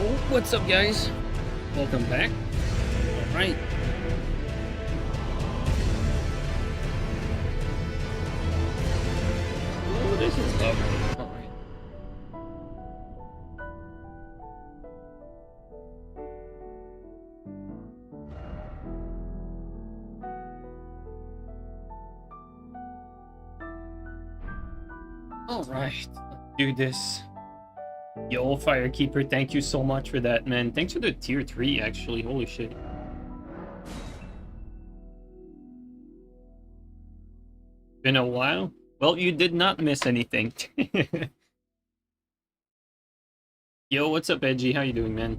What's up, guys? Welcome back. All right. Oh, this is lovely. All right. All right. Let's do this. Yo, Firekeeper, thank you so much for that, man. Thanks for the tier 3, actually. Holy shit. Been a while? Well, you did not miss anything. Yo, what's up, Edgy? How you doing, man?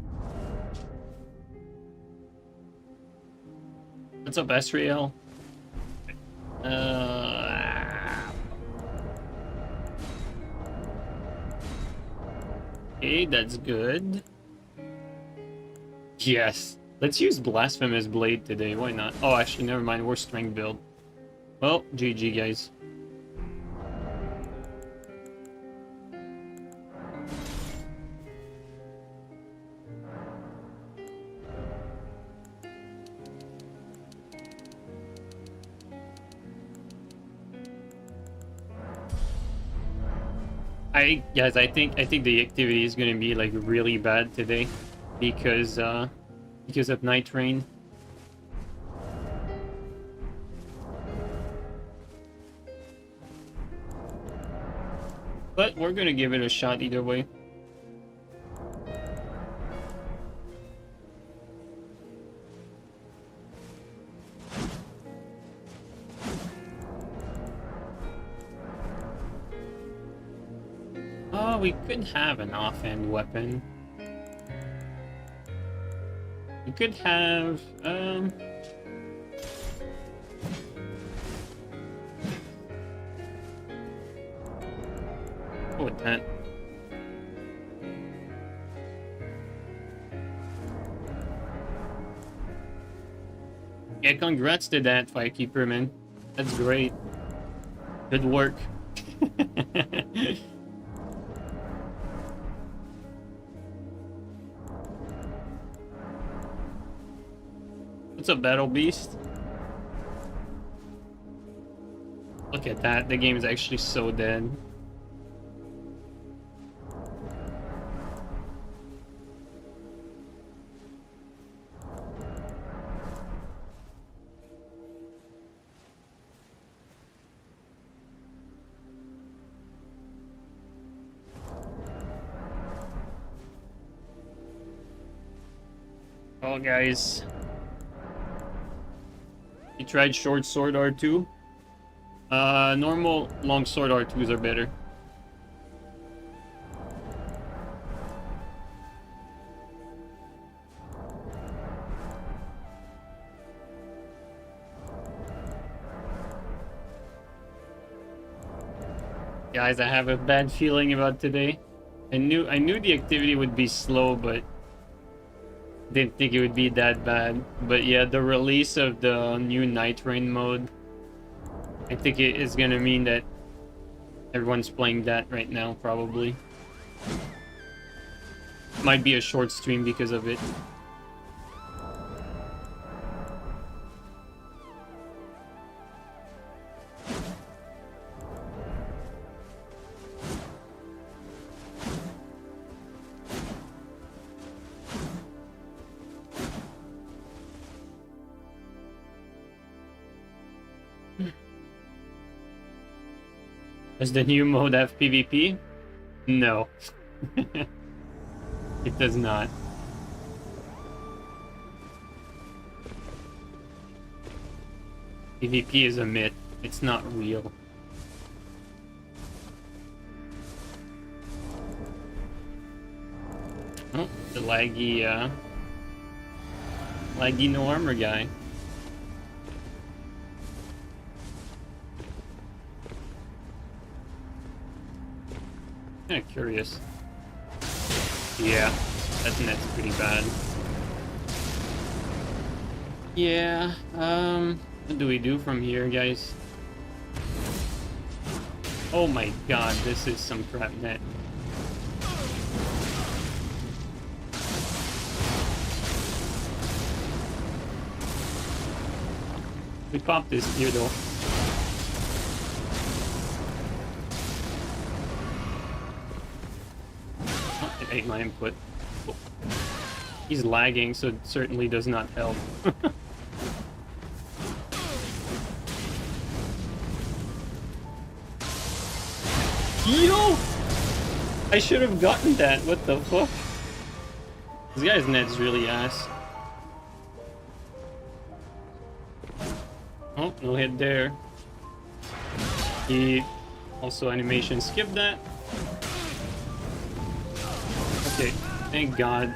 What's up, Asriel? Okay, that's good. Yes. Let's use Blasphemous Blade today. Why not? Oh, actually, never mind. We're strength build. Well, GG, guys. I think the activity is gonna be like really bad today because of Nightreign. But we're gonna give it a shot either way. Oh, we could have an offhand weapon. We could have what with that? Yeah, congrats to that, Firekeeper, man. That's great. Good work. What's up, Battle Beast? Look at that. The game is actually so dead. Oh, guys. You tried short sword R2? Normal long sword R2s are better. Guys, I have a bad feeling about today. I knew the activity would be slow, but didn't think it would be that bad. But yeah, the release of the new Nightreign mode, I think it is gonna mean that everyone's playing that right now, probably. Might be a short stream because of it. Does the new mode have PvP? No. It does not. PvP is a myth. It's not real. Oh, the laggy no armor guy. Kinda curious. Yeah, that net's pretty bad. Yeah, what do we do from here, guys? Oh my god, this is some crap net. We popped this here though. Oh, it ate my input. Oh. He's lagging, so it certainly does not help. Yo! I should have gotten that. What the fuck? This guy's net's really ass. Oh, no hit there. He also animation skipped that. Okay, thank God.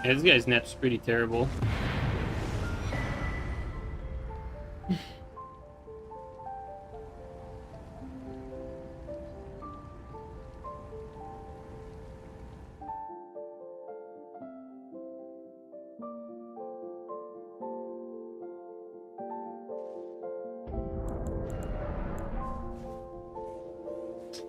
Yeah, this guy's net's pretty terrible.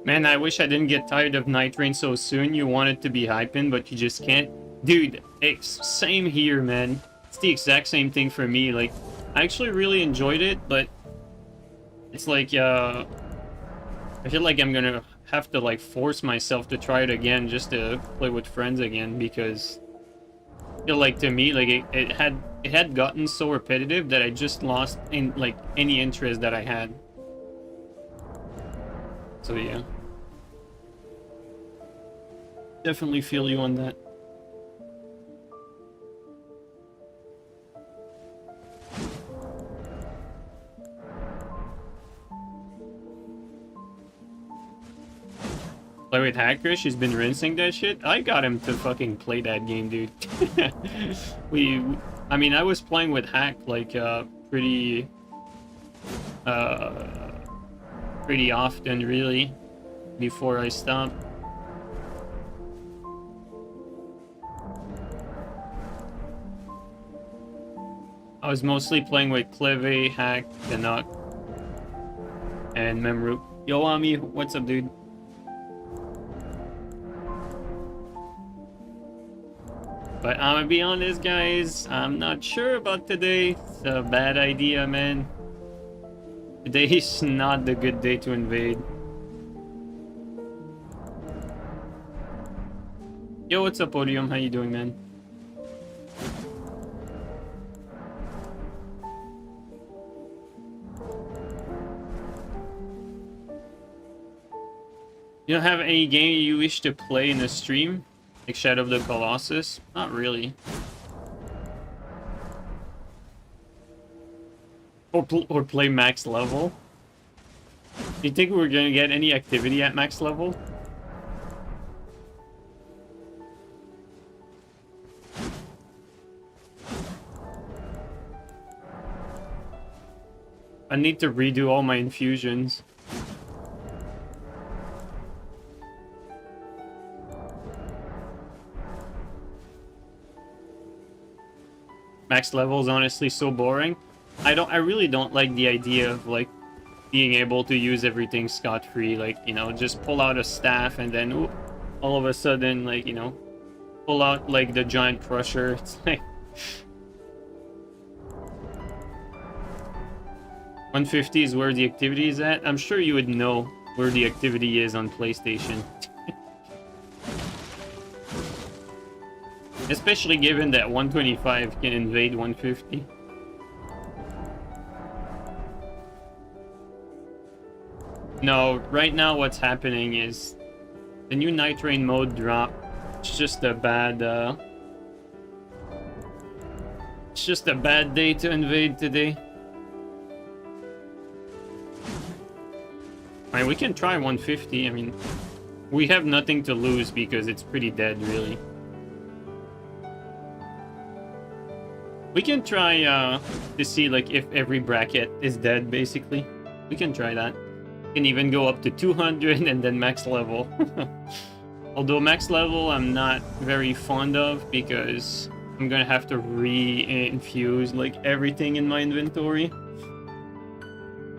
Man, I wish I didn't get tired of Nightreign so soon. You wanted to be hyping, but you just can't. Dude, same here, man. It's the exact same thing for me. Like, I actually really enjoyed it, but it's like, I feel like I'm gonna have to, like, force myself to try it again just to play with friends again, because I feel like, to me, like, it had gotten so repetitive that I just lost, like, any interest that I had. So, yeah. Definitely feel you on that. Play with Hacker, she's been rinsing that shit. I got him to fucking play that game, dude. I mean, I was playing with Hack, like, pretty often, really, before I stopped. I was mostly playing with Cleve, Hack, Canuck, and Memrook. Yo, Ami, what's up, dude? But I'm gonna be honest, guys, I'm not sure about today. It's a bad idea, man. Today is not the good day to invade. Yo, what's up, Podium? How you doing, man? You don't have any game you wish to play in a stream? Like Shadow of the Colossus? Not really. Or play max level? Do you think we're gonna get any activity at max level? I need to redo all my infusions. Max level is honestly so boring. I really don't like the idea of, like, being able to use everything scot-free. Like, you know, just pull out a staff and then ooh, all of a sudden, like, you know, pull out, like, the giant crusher. It's like 150 is where the activity is at. I'm sure you would know where the activity is on PlayStation. Especially given that 125 can invade 150. No, right now what's happening is the new Nightreign mode drop. It's just a bad it's just a bad day to invade today. I mean, we can try 150. I mean, we have nothing to lose because it's pretty dead, really. We can try to see, like, if every bracket is dead, basically. We can try that. We can even go up to 200 and then max level. Although max level I'm not very fond of because I'm gonna have to re-infuse, like, everything in my inventory.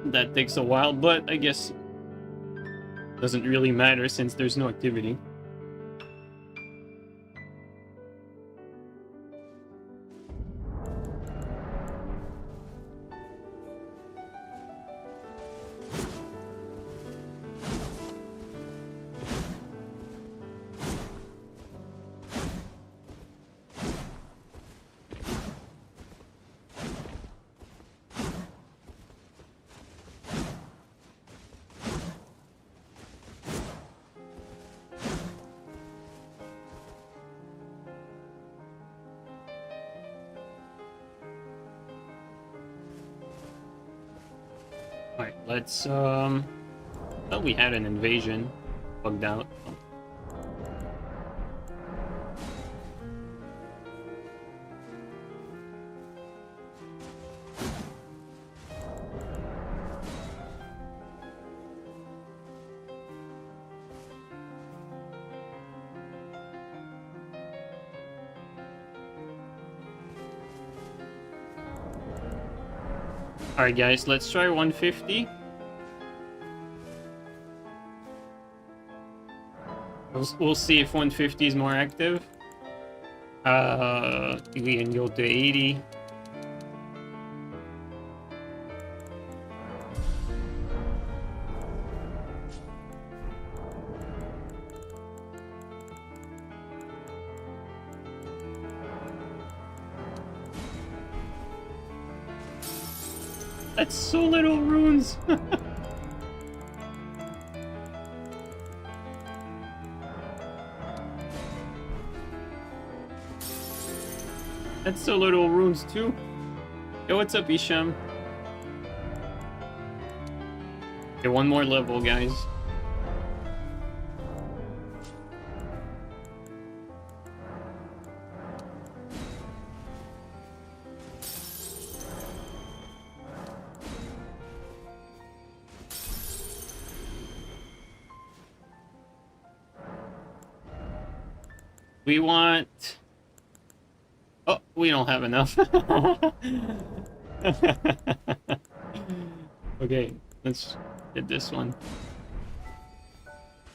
That takes a while, but I guess doesn't really matter since there's no activity. Let's thought we had an invasion bugged out. Alright guys, let's try 150. We'll see if 150 is more active. We can go to 80. That's so little runes. That's so little runes too. Yo, what's up, Isham? Okay, one more level, guys. We want... Oh, we don't have enough. Okay, let's get this one.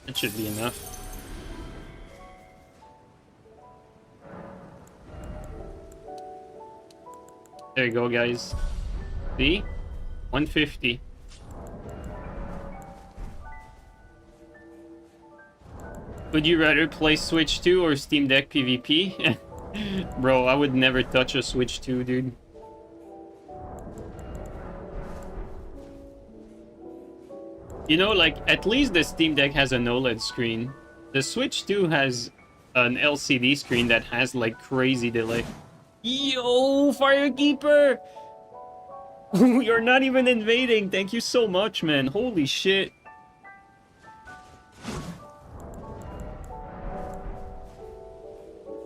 That should be enough. There you go, guys. See? 150. Would you rather play Switch 2 or Steam Deck PvP? Bro, I would never touch a Switch 2, dude. You know, like, at least the Steam Deck has an OLED screen. The Switch 2 has an LCD screen that has, like, crazy delay. Yo, Firekeeper! You're not even invading. Thank you so much, man. Holy shit.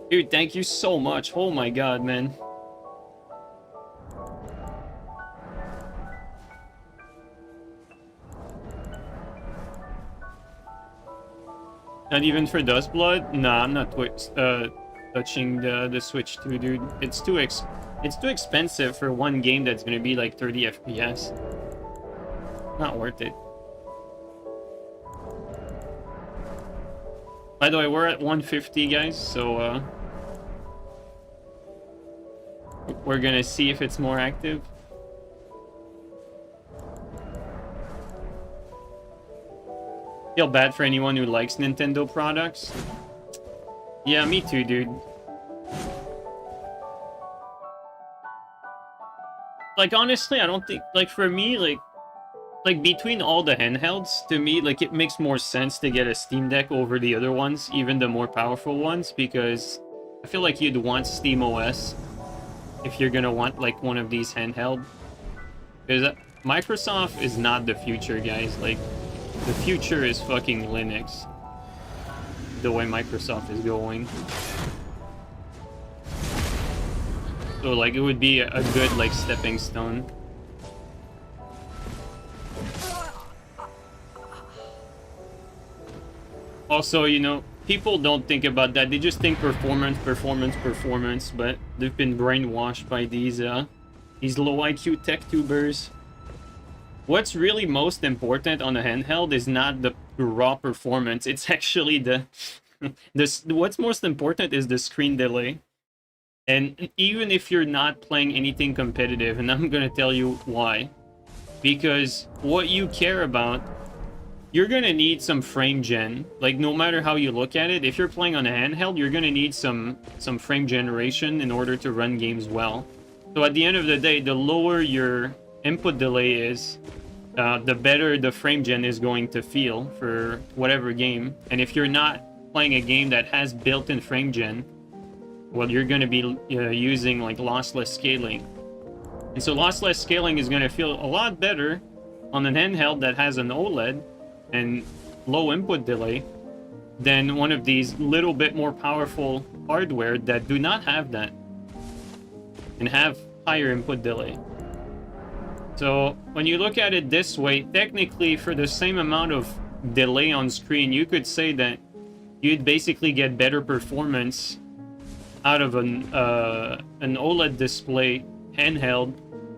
Dude, thank you so much. Oh my god, man. Not even for Duskblood? Nah, I'm not touching the Switch 2, dude. It's too expensive for one game that's gonna be like 30 FPS. Not worth it. By the way, we're at 150, guys, so we're gonna see if it's more active. Feel bad for anyone who likes Nintendo products. Yeah, me too, dude. Like, honestly, I don't think, like, for me, like between all the handhelds, to me, like, it makes more sense to get a Steam Deck over the other ones, even the more powerful ones, because I feel like you'd want Steam OS if you're gonna want, like, one of these handheld. Because Microsoft is not the future, guys. Like, the future is fucking Linux. The way Microsoft is going. So, like, it would be a good, like, stepping stone. Also, you know, people don't think about that. They just think performance, performance, performance, but they've been brainwashed by these low IQ tech tubers. What's really most important on a handheld is not the raw performance. It's actually the what's most important is the screen delay. And even if you're not playing anything competitive, and I'm gonna tell you why. Because what you care about, you're gonna need some frame gen. Like, no matter how you look at it, if you're playing on a handheld, you're gonna need some frame generation in order to run games well. So at the end of the day, the lower your input delay is, the better the frame gen is going to feel for whatever game. And if you're not playing a game that has built-in frame gen, well, you're gonna be using, like, lossless scaling. And so lossless scaling is gonna feel a lot better on an handheld that has an OLED and low input delay than one of these little bit more powerful hardware that do not have that and have higher input delay. So when you look at it this way, technically for the same amount of delay on screen, you could say that you'd basically get better performance out of an OLED display handheld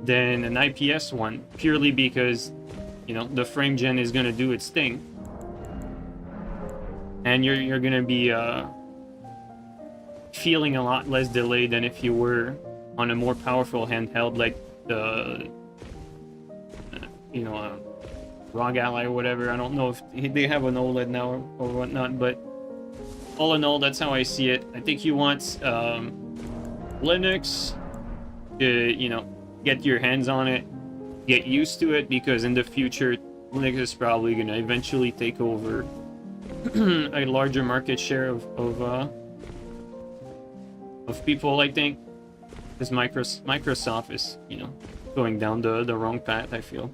than an IPS one, purely because, you know, the frame gen is going to do its thing. And you're going to be feeling a lot less delay than if you were on a more powerful handheld like the, you know, ROG Ally or whatever. I don't know if they have an OLED now or whatnot, but all in all, that's how I see it. I think you want Linux to, you know, get your hands on it, get used to it, because in the future, Linux is probably going to eventually take over a larger market share of people, I think. Because Microsoft is, you know, going down the wrong path, I feel.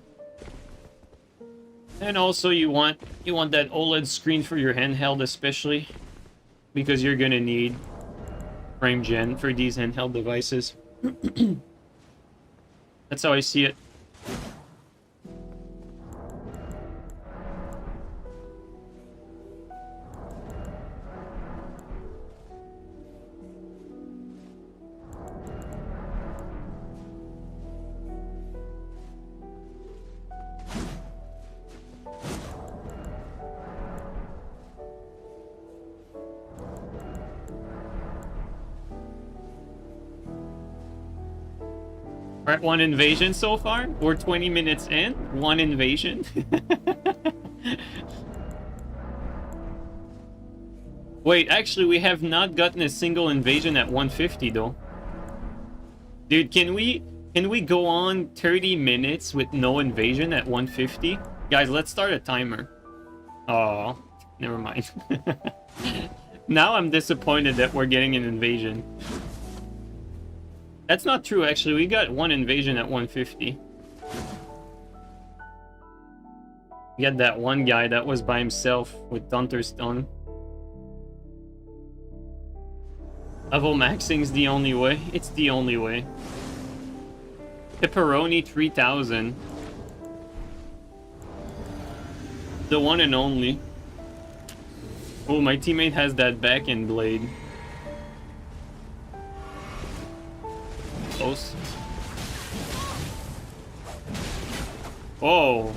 And also you want that OLED screen for your handheld, especially because you're gonna need frame gen for these handheld devices. That's how I see it. Alright, one invasion so far. We're 20 minutes in. One invasion. Wait, actually, we have not gotten a single invasion at 150 though. Dude, can we go on 30 minutes with no invasion at 150? Guys, let's start a timer. Oh, never mind. Now I'm disappointed that we're getting an invasion. That's not true, actually. We got one invasion at 150. We had that one guy that was by himself with Thunderstone. Level maxing's the only way. It's the only way. Pepperoni 3000. The one and only. Oh, my teammate has that back-end blade. Close. Oh.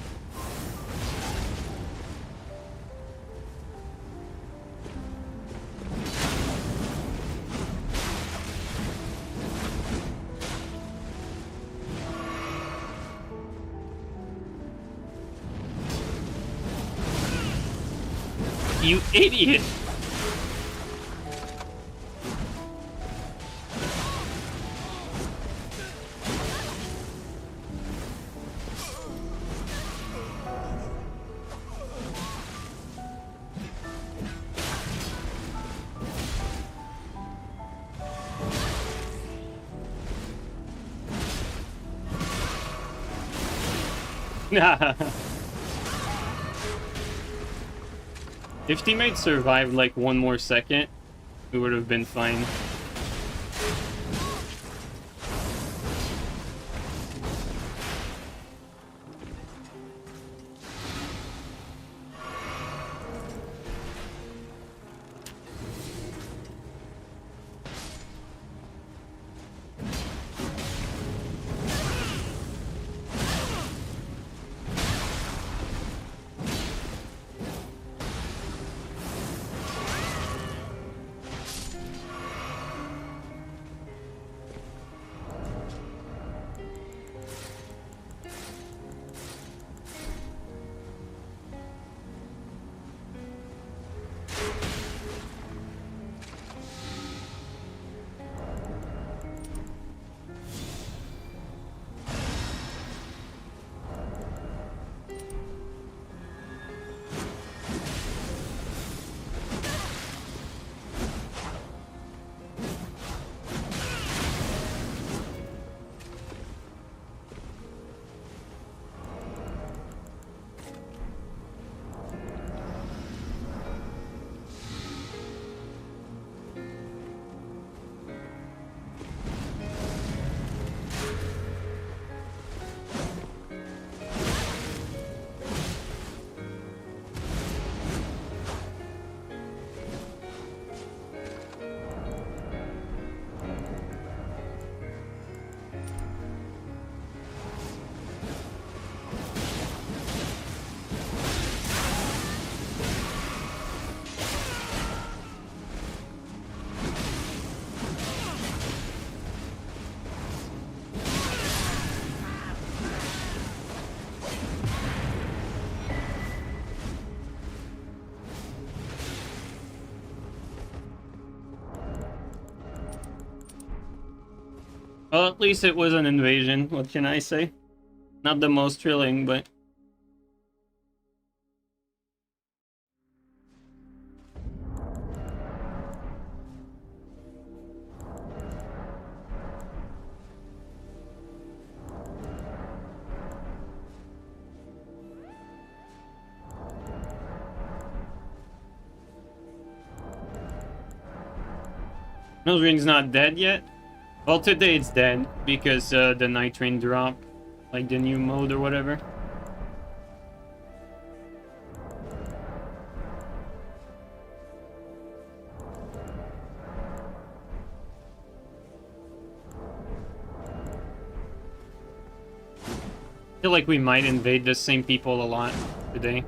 You idiot! If teammates survived like one more second, we would have been fine. Well, at least it was an invasion. What can I say? Not the most thrilling, but... Nightreign's not dead yet? Well, today it's dead, because the Nightreign dropped. Like the new mode or whatever. I feel like we might invade the same people a lot today.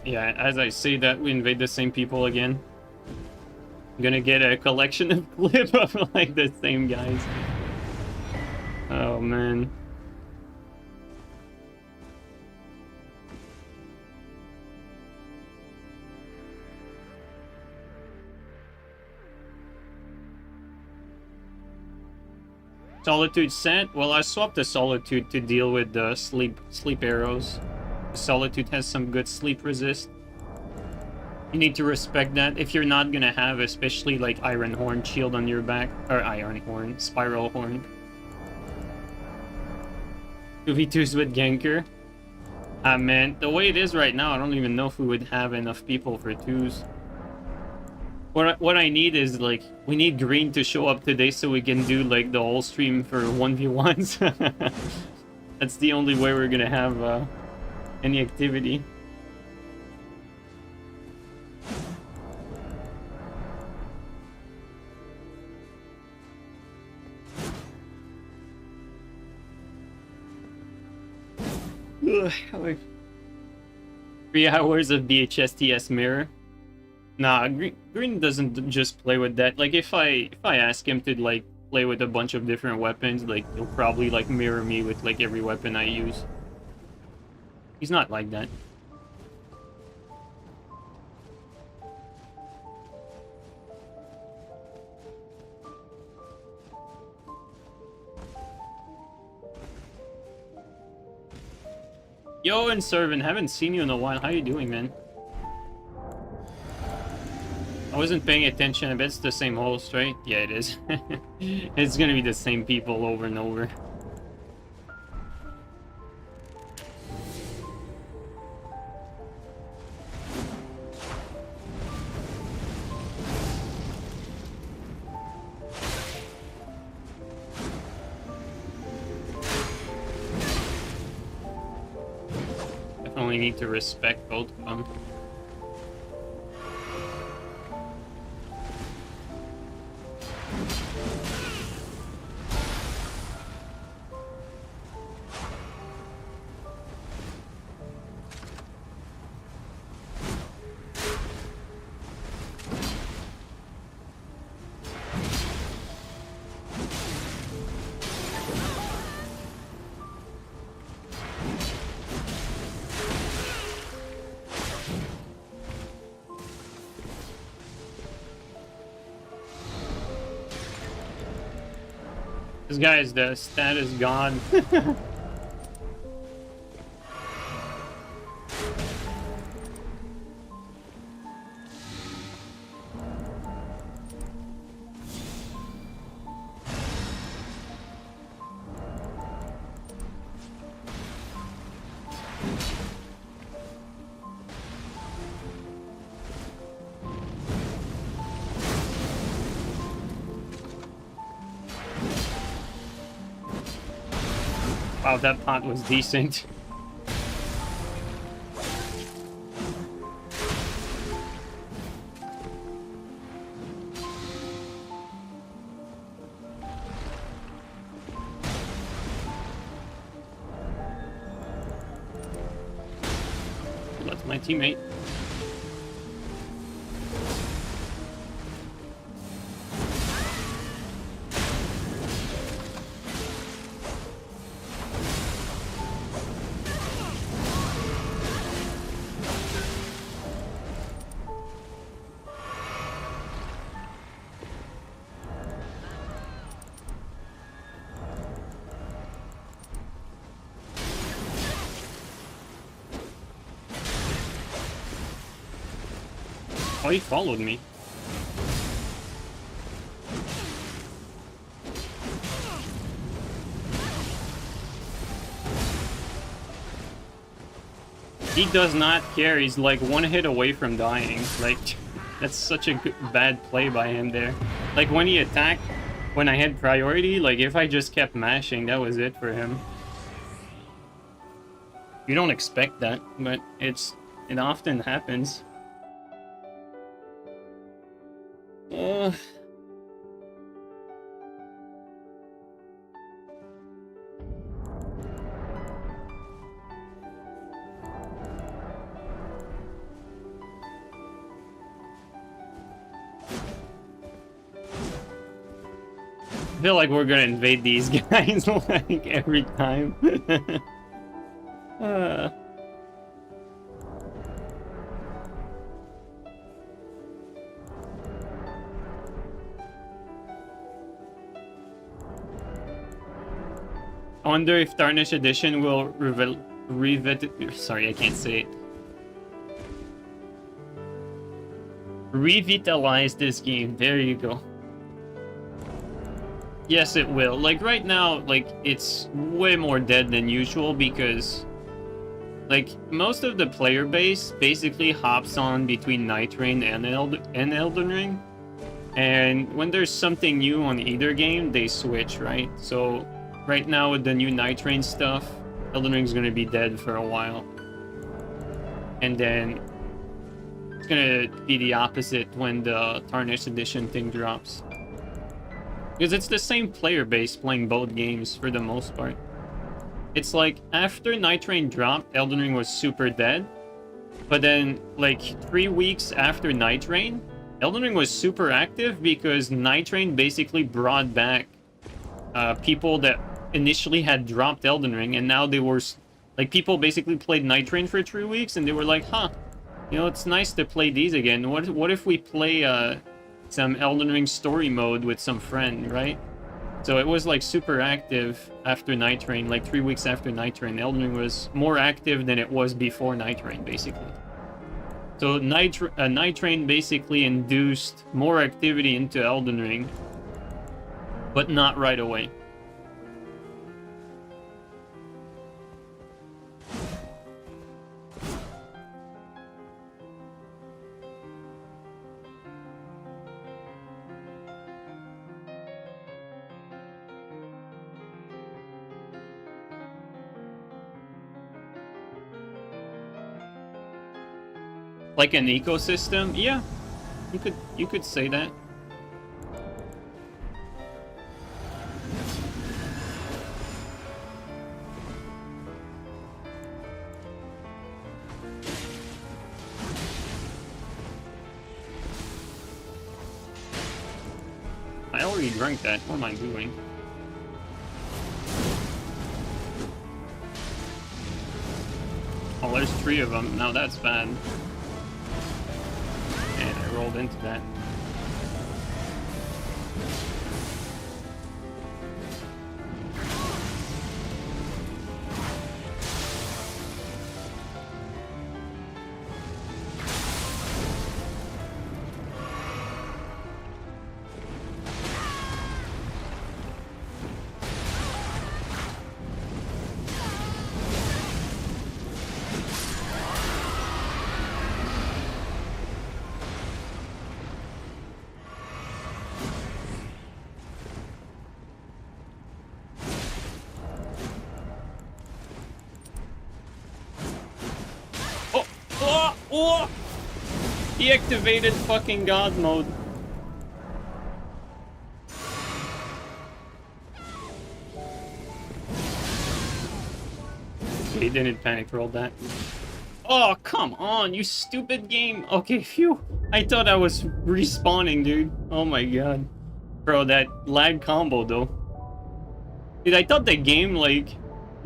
Yeah, as I say that, we invade the same people again. I'm gonna get a collection of clips of like the same guys. Oh man. Solitude set? Well, I swapped the Solitude to deal with the sleep arrows. Solitude has some good sleep resist. You need to respect that if you're not gonna have especially like Iron Horn shield on your back, or Iron Horn, Spiral Horn. 2v2s with Genker. Ah man, the way it is right now, I don't even know if we would have enough people for 2s. What I need is like, we need green to show up today so we can do like the whole stream for 1v1s. That's the only way we're gonna have any activity. Ugh, like 3 hours of DHSTS mirror. Nah, green doesn't just play with that. Like if I ask him to like play with a bunch of different weapons, like he'll probably like mirror me with like every weapon I use. He's not like that. Yo, and Servant, haven't seen you in a while. How you doing, man? I wasn't paying attention. I bet it's the same host, right? Yeah, it is. It's gonna be the same people over and over. Definitely need to respect both of them. This guy is the status god. Wow, that pot was decent. That's my teammate. Oh, he followed me. He does not care. He's like one hit away from dying. Like, that's such a good, bad play by him there. Like, when he attacked, when I had priority, like, if I just kept mashing, that was it for him. You don't expect that, but it often happens. I feel like we're gonna invade these guys like every time. I wonder if Tarnished Edition will sorry, I can't say it. Revitalize this game. There you go. Yes, it will. Like, right now, like, it's way more dead than usual because, like, most of the player base basically hops on between Nightreign and Elden Ring. And when there's something new on either game, they switch, right? So, right now with the new Nightreign stuff, Elden Ring's gonna be dead for a while. And then it's gonna be the opposite when the Tarnished Edition thing drops. Because it's the same player base playing both games for the most part. It's like, after Nightreign dropped, Elden Ring was super dead. But then, like, 3 weeks after Nightreign, Elden Ring was super active because Nightreign basically brought back people that initially had dropped Elden Ring, and now they were... Like, people basically played Nightreign for 3 weeks, and they were like, huh, you know, it's nice to play these again. What if we play... some Elden Ring story mode with some friend, right? So it was like super active after Nightreign, like 3 weeks after Nightreign. Elden Ring was more active than it was before Nightreign, basically. So Nightreign basically induced more activity into Elden Ring, but not right away. Like an ecosystem? Yeah, you could say that. I already drank that. What am I doing? Oh, there's 3 of them. Now that's bad. And I rolled into that. Oh! He activated fucking God mode. He didn't panic roll that. Oh, come on, you stupid game. Okay, phew. I thought I was respawning, dude. Oh my god. Bro, that lag combo, though. Dude, I thought the game, like,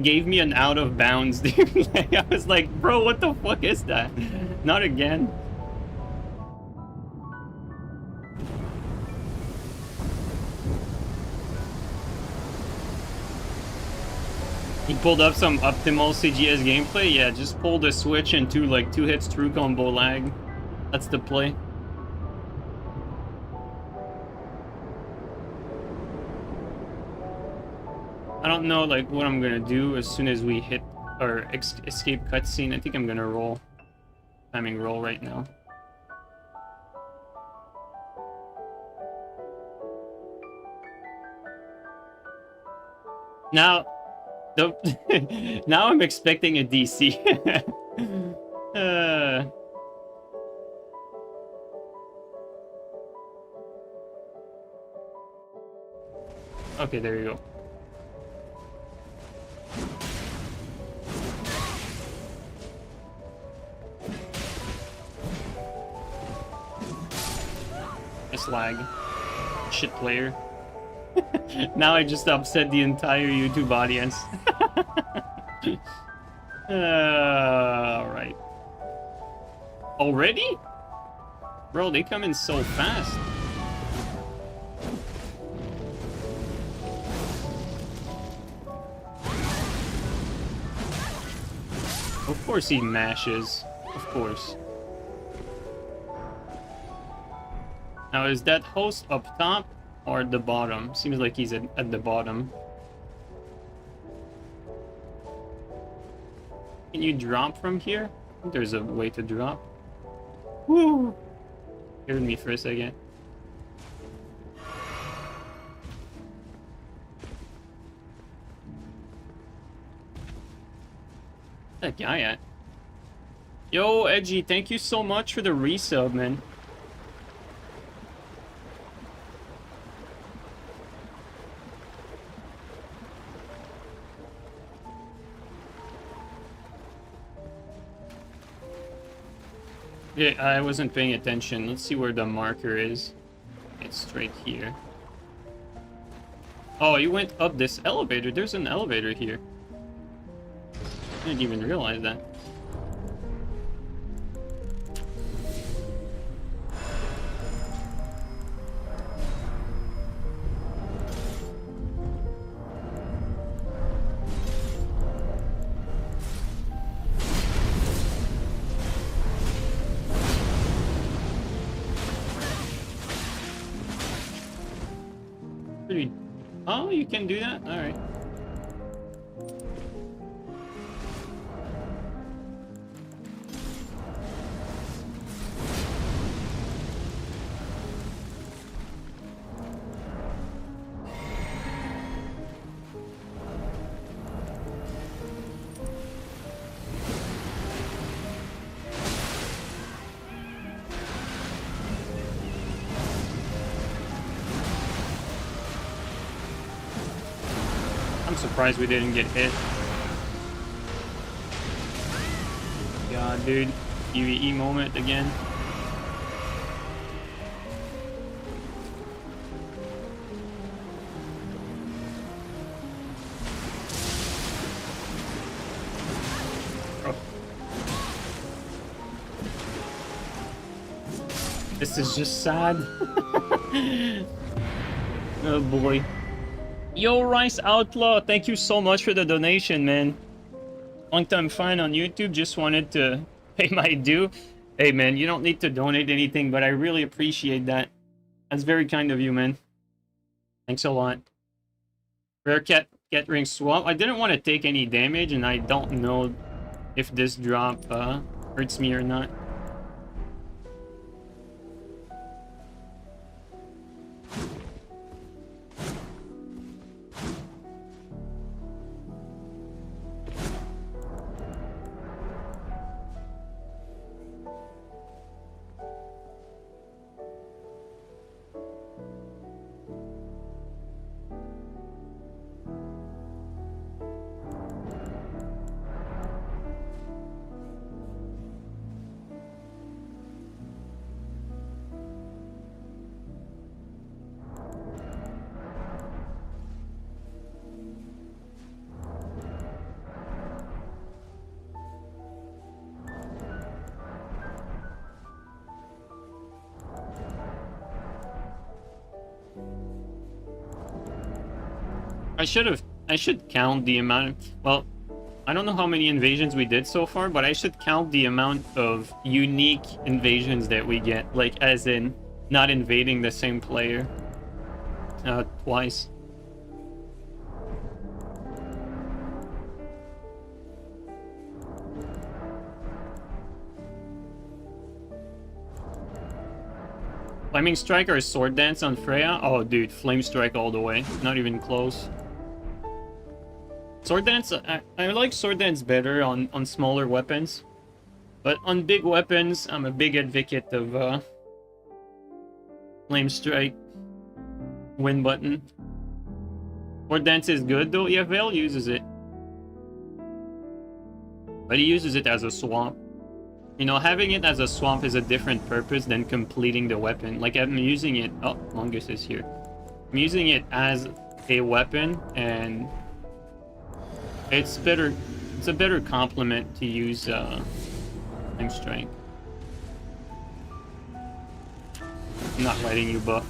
gave me an out of bounds, dude. Like, I was like, bro, what the fuck is that? Not again. He pulled up some optimal CGS gameplay. Yeah, just pull the switch into like 2 hits through combo lag. That's the play. I don't know like what I'm gonna do as soon as we hit our escape cutscene. I think I'm gonna roll. Timing roll right now. Now, now I'm expecting a DC. Okay, there you go. Nice lag. Shit player. Now I just upset the entire YouTube audience. Alright. Already? Bro, they come in so fast. Of course he mashes. Of course. Now, is that host up top or at the bottom? Seems like he's at the bottom. Can you drop from here? I think there's a way to drop. Woo! Scared me for a second. Where's that guy at? Yo, Edgy, thank you so much for the resub, man. Yeah, I wasn't paying attention. Let's see where the marker is. It's straight here. Oh, you went up this elevator. There's an elevator here. I didn't even realize that. Oh, you can do that? Alright. I'm surprised we didn't get hit. God, dude. PvE moment again. Oh. This is just sad. Oh boy. Yo, Rice Outlaw, thank you so much for the donation, man. Long time fan on YouTube, just wanted to pay my due. Hey, man, you don't need to donate anything, but I really appreciate that. That's very kind of you, man. Thanks a lot. Rare cat ring swap. I didn't want to take any damage, and I don't know if this drop hurts me or not. I should count the amount. Well, I don't know how many invasions we did so far, but I should count the amount of unique invasions that we get, like as in not invading the same player twice. Flaming Strike or Sword Dance on Freya? Oh, dude, Flame Strike all the way. Not even close. Sword Dance, I like Sword Dance better on smaller weapons. But on big weapons, I'm a big advocate of Flame Strike. Win button. Sword Dance is good though. Yeah, Vale uses it. But he uses it as a swamp. You know, having it as a swamp is a different purpose than completing the weapon. Like, I'm using it... Oh, Longus is here. I'm using it as a weapon, and it's better... It's a better complement to use Flame Strike. I'm not letting you buff.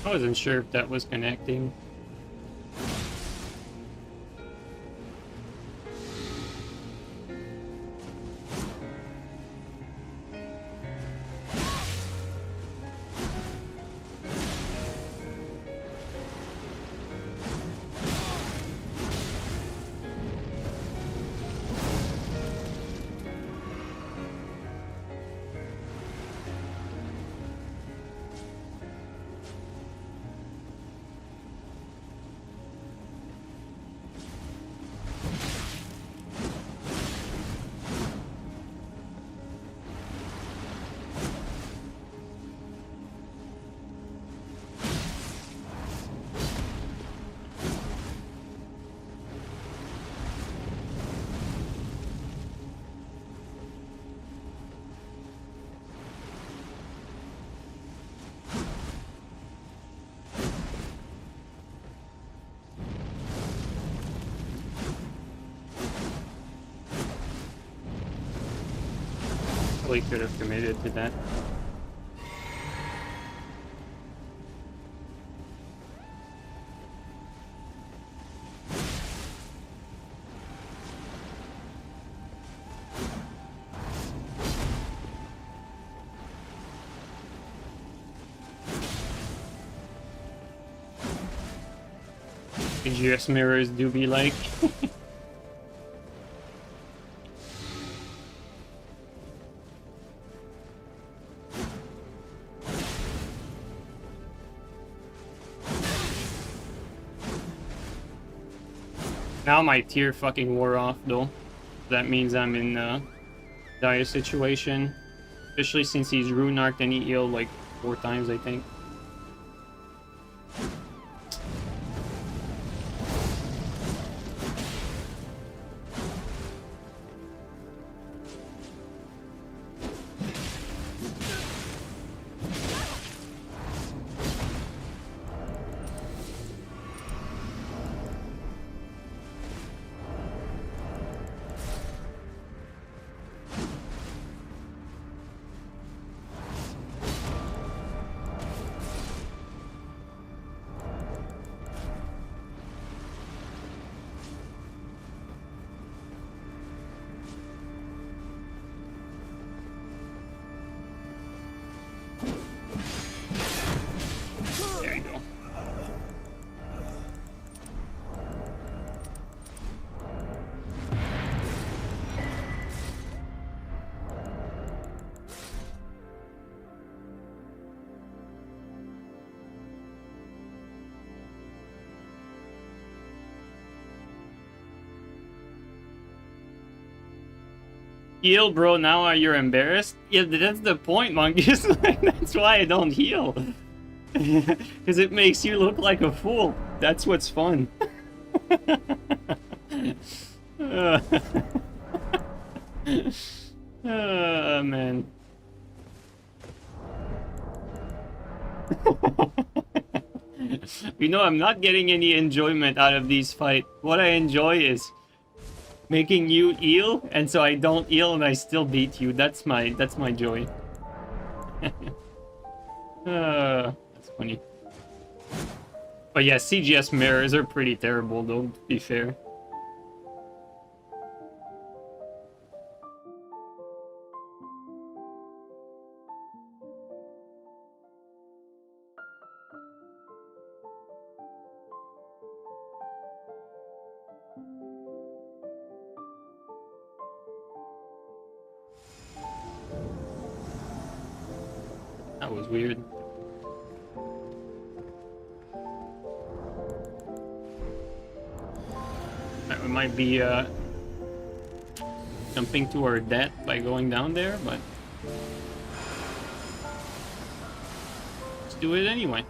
I wasn't sure if that was connecting. Probably could have committed to that. GS mirrors do be like. Now my tier fucking wore off though. That means I'm in a dire situation. Especially since he's rune arced and he healed like 4 times, I think. heal, bro. Now you're embarrassed? Yeah, that's the point, Monkeys. That's why I don't heal. Because it makes you look like a fool. That's what's fun. Man. You know, I'm not getting any enjoyment out of these fights. What I enjoy is making you heal, and so I don't heal and I still beat you. That's my joy. That's funny. But yeah, CGS mirrors are pretty terrible, though, to be fair. That was weird. We might be jumping to our death by going down there, but let's do it anyway.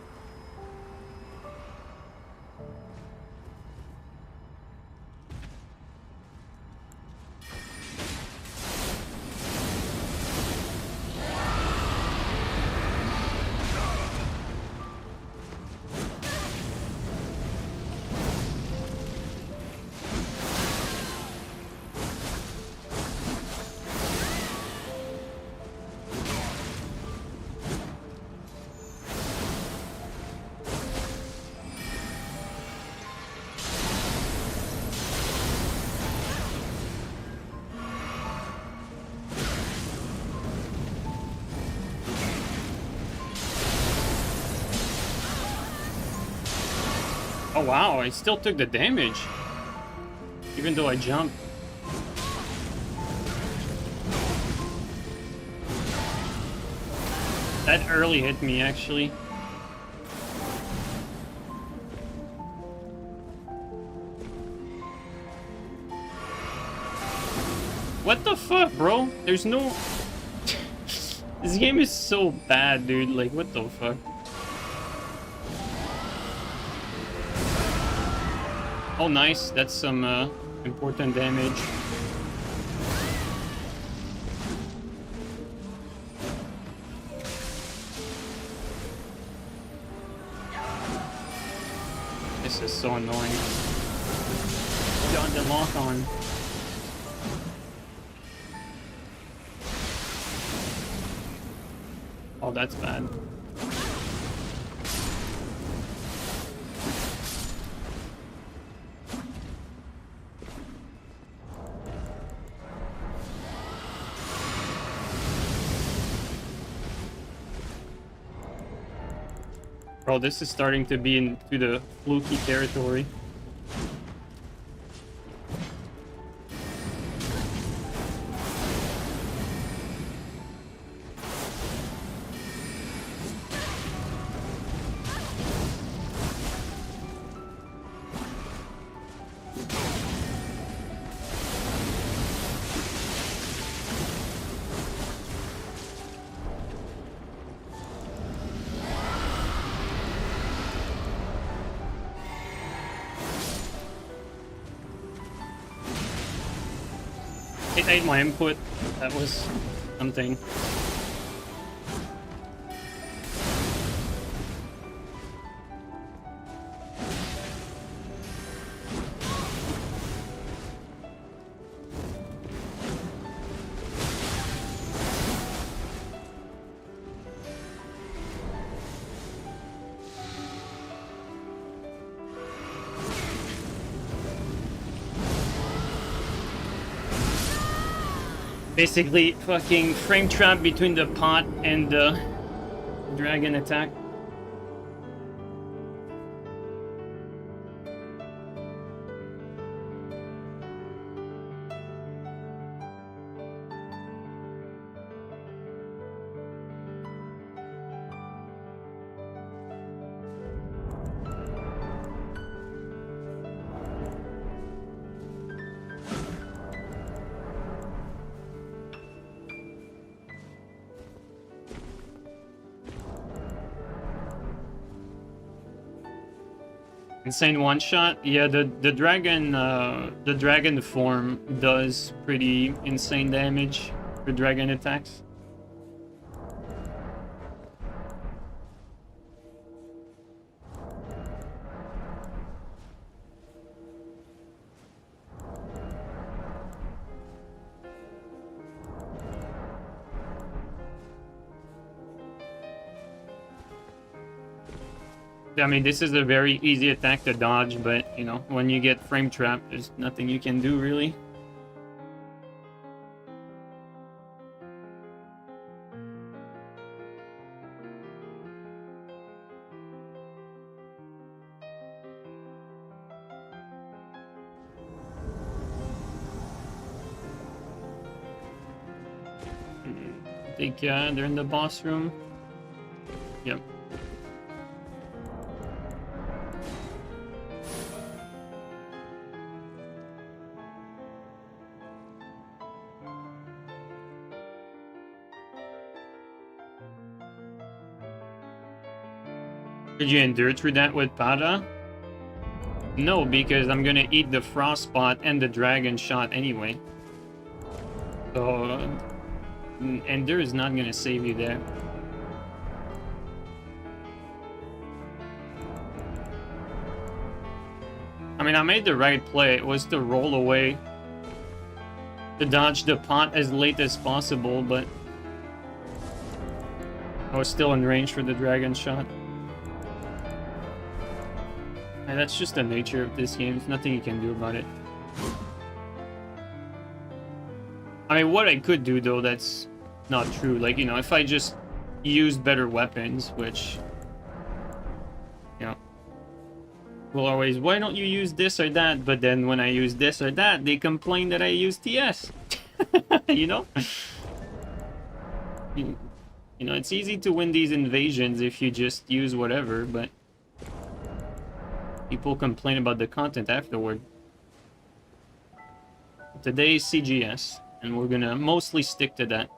Oh wow, I still took the damage, even though I jumped. That early hit me, actually. What the fuck, bro? There's no... This game is so bad, dude. Like, what the fuck? Oh, nice. That's some important damage. This is so annoying. Got the lock on. Oh, that's bad. Bro, this is starting to be into the fluky territory. It ate my input. That was something. Basically, fucking frame trap between the pot and the dragon attack. Insane one shot. Yeah, the dragon form does pretty insane damage for dragon attacks. I mean, this is a very easy attack to dodge, but, you know, when you get frame trapped, there's nothing you can do, really. I think, they're in the boss room. Yep. Did you endure through that with Pada? No, because I'm gonna eat the frost spot and the dragon shot anyway. So, endure is not gonna save you there. I mean, I made the right play. It was to roll away, to dodge the pot as late as possible, but I was still in range for the dragon shot. And that's just the nature of this game. There's nothing you can do about it. I mean, what I could do, though, that's not true. Like, you know, if I just used better weapons, which, you know, will always, why don't you use this or that? But then when I use this or that, they complain that I use TS. You know? You know, it's easy to win these invasions if you just use whatever, but people complain about the content afterward. Today's CGS, and we're gonna mostly stick to that.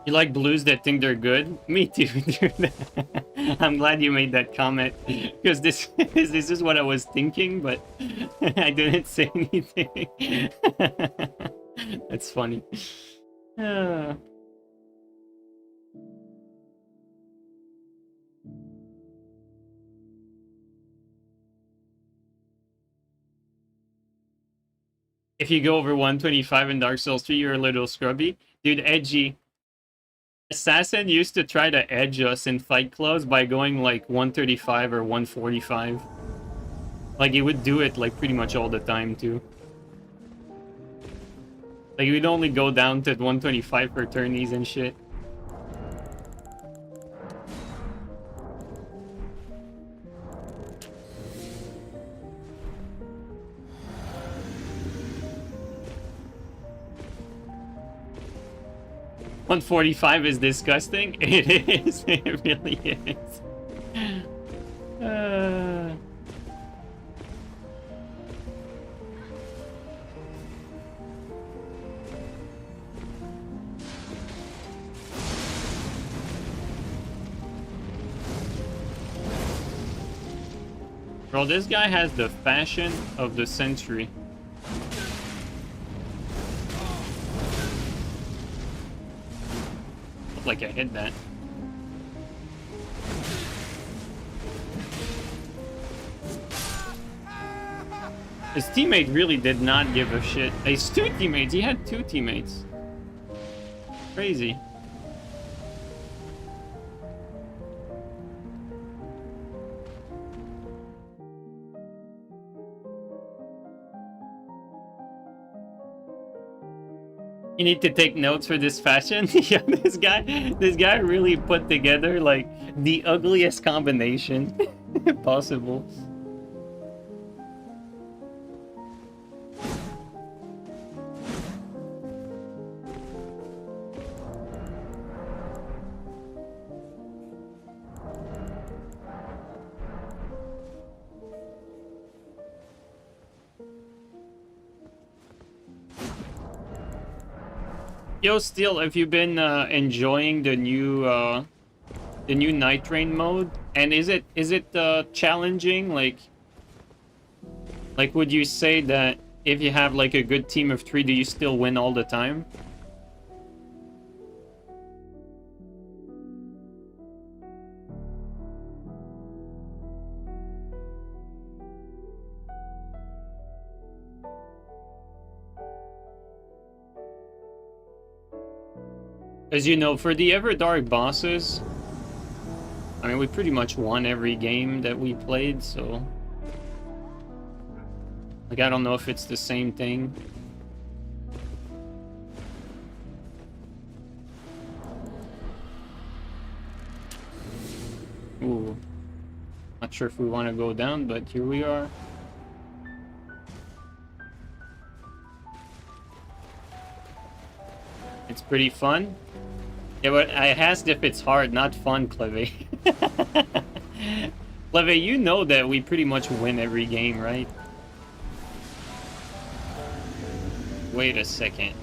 You like blues that think they're good? Me too, dude. I'm glad you made that comment, because this is what I was thinking, but I didn't say anything. That's funny. Uh. If you go over 125 in Dark Souls 3, you're a little scrubby. Dude, edgy. Assassin used to try to edge us in Fight Clubs by going like 135 or 145 Like, he would do it, like, pretty much all the time, too. Like, he would only go down to 125 for tourneys and shit. $145 is disgusting. It is. It really is. Bro, this guy has the fashion of the century. Looked like I hit that. His teammate really did not give a shit. His two teammates. He had two teammates. Crazy. You need to take notes for this fashion. Yeah, this guy really put together like the ugliest combination possible. Yo, still, have you been enjoying the new Nightreign mode? And is it challenging? Like, would you say that if you have like a good team of 3, do you still win all the time? As you know, for the Everdark bosses, I mean, we pretty much won every game that we played, so... Like, I don't know if it's the same thing. Ooh. Not sure if we want to go down, but here we are. It's pretty fun. Yeah, but I asked if it's hard, not fun, Cleve. Cleve, you know that we pretty much win every game, right? Wait a second.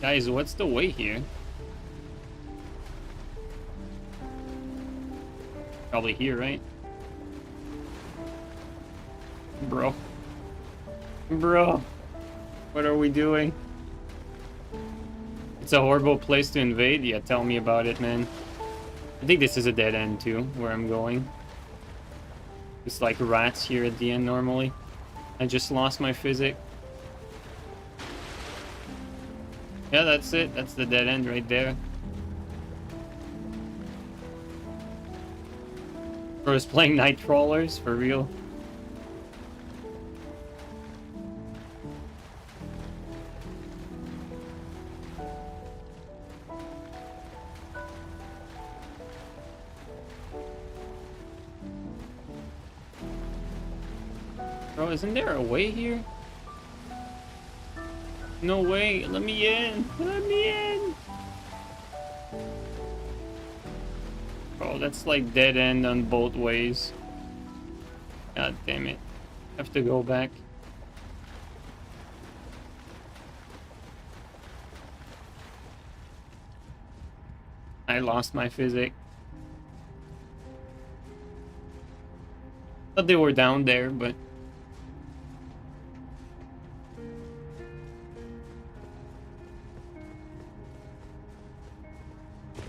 Guys, what's the way here? Probably here, right? Bro. Bro. What are we doing? It's a horrible place to invade? Yeah, tell me about it, man. I think this is a dead end, too, where I'm going. It's like rats here at the end, normally. I just lost my physic. Yeah, that's it. That's the dead end right there. I was playing Night Crawlers, for real. Bro, isn't there a way here? No way. Let me in. Let me in. Bro, that's like dead end on both ways. God damn it. I have to go back. I lost my physic. Thought they were down there, but...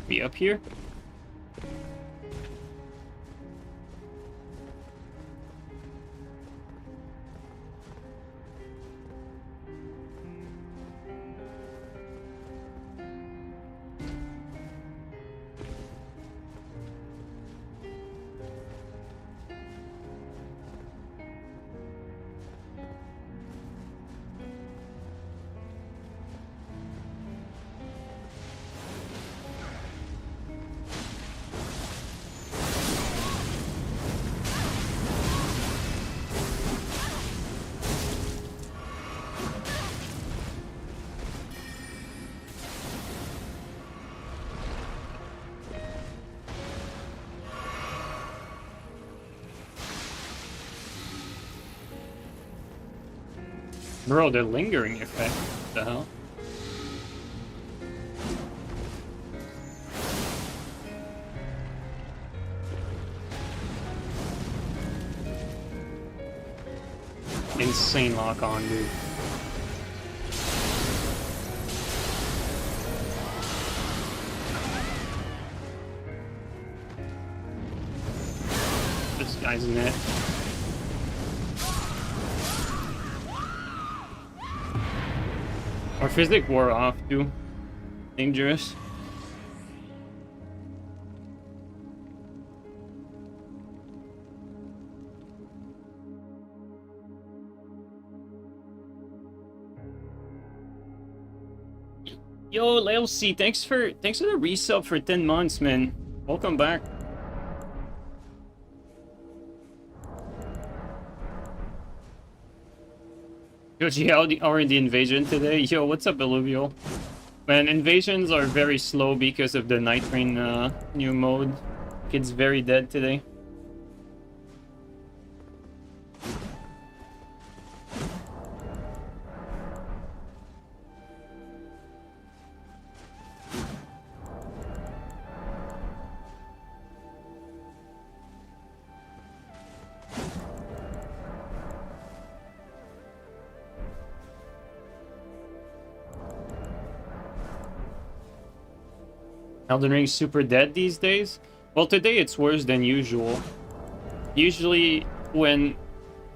Be up here? Bro, the lingering effect. What the hell? Insane lock on, dude. This guy's net. Our physic wore off too. Dangerous. Yo, LC, thanks for the resub for 10 months, man. Welcome back. Yo, G, how are the invasion today? Yo, what's up, Alluvial? Man, invasions are very slow because of the Nightreign new mode. It's very dead today. Elden Ring's super dead these days? Well, today it's worse than usual. Usually, when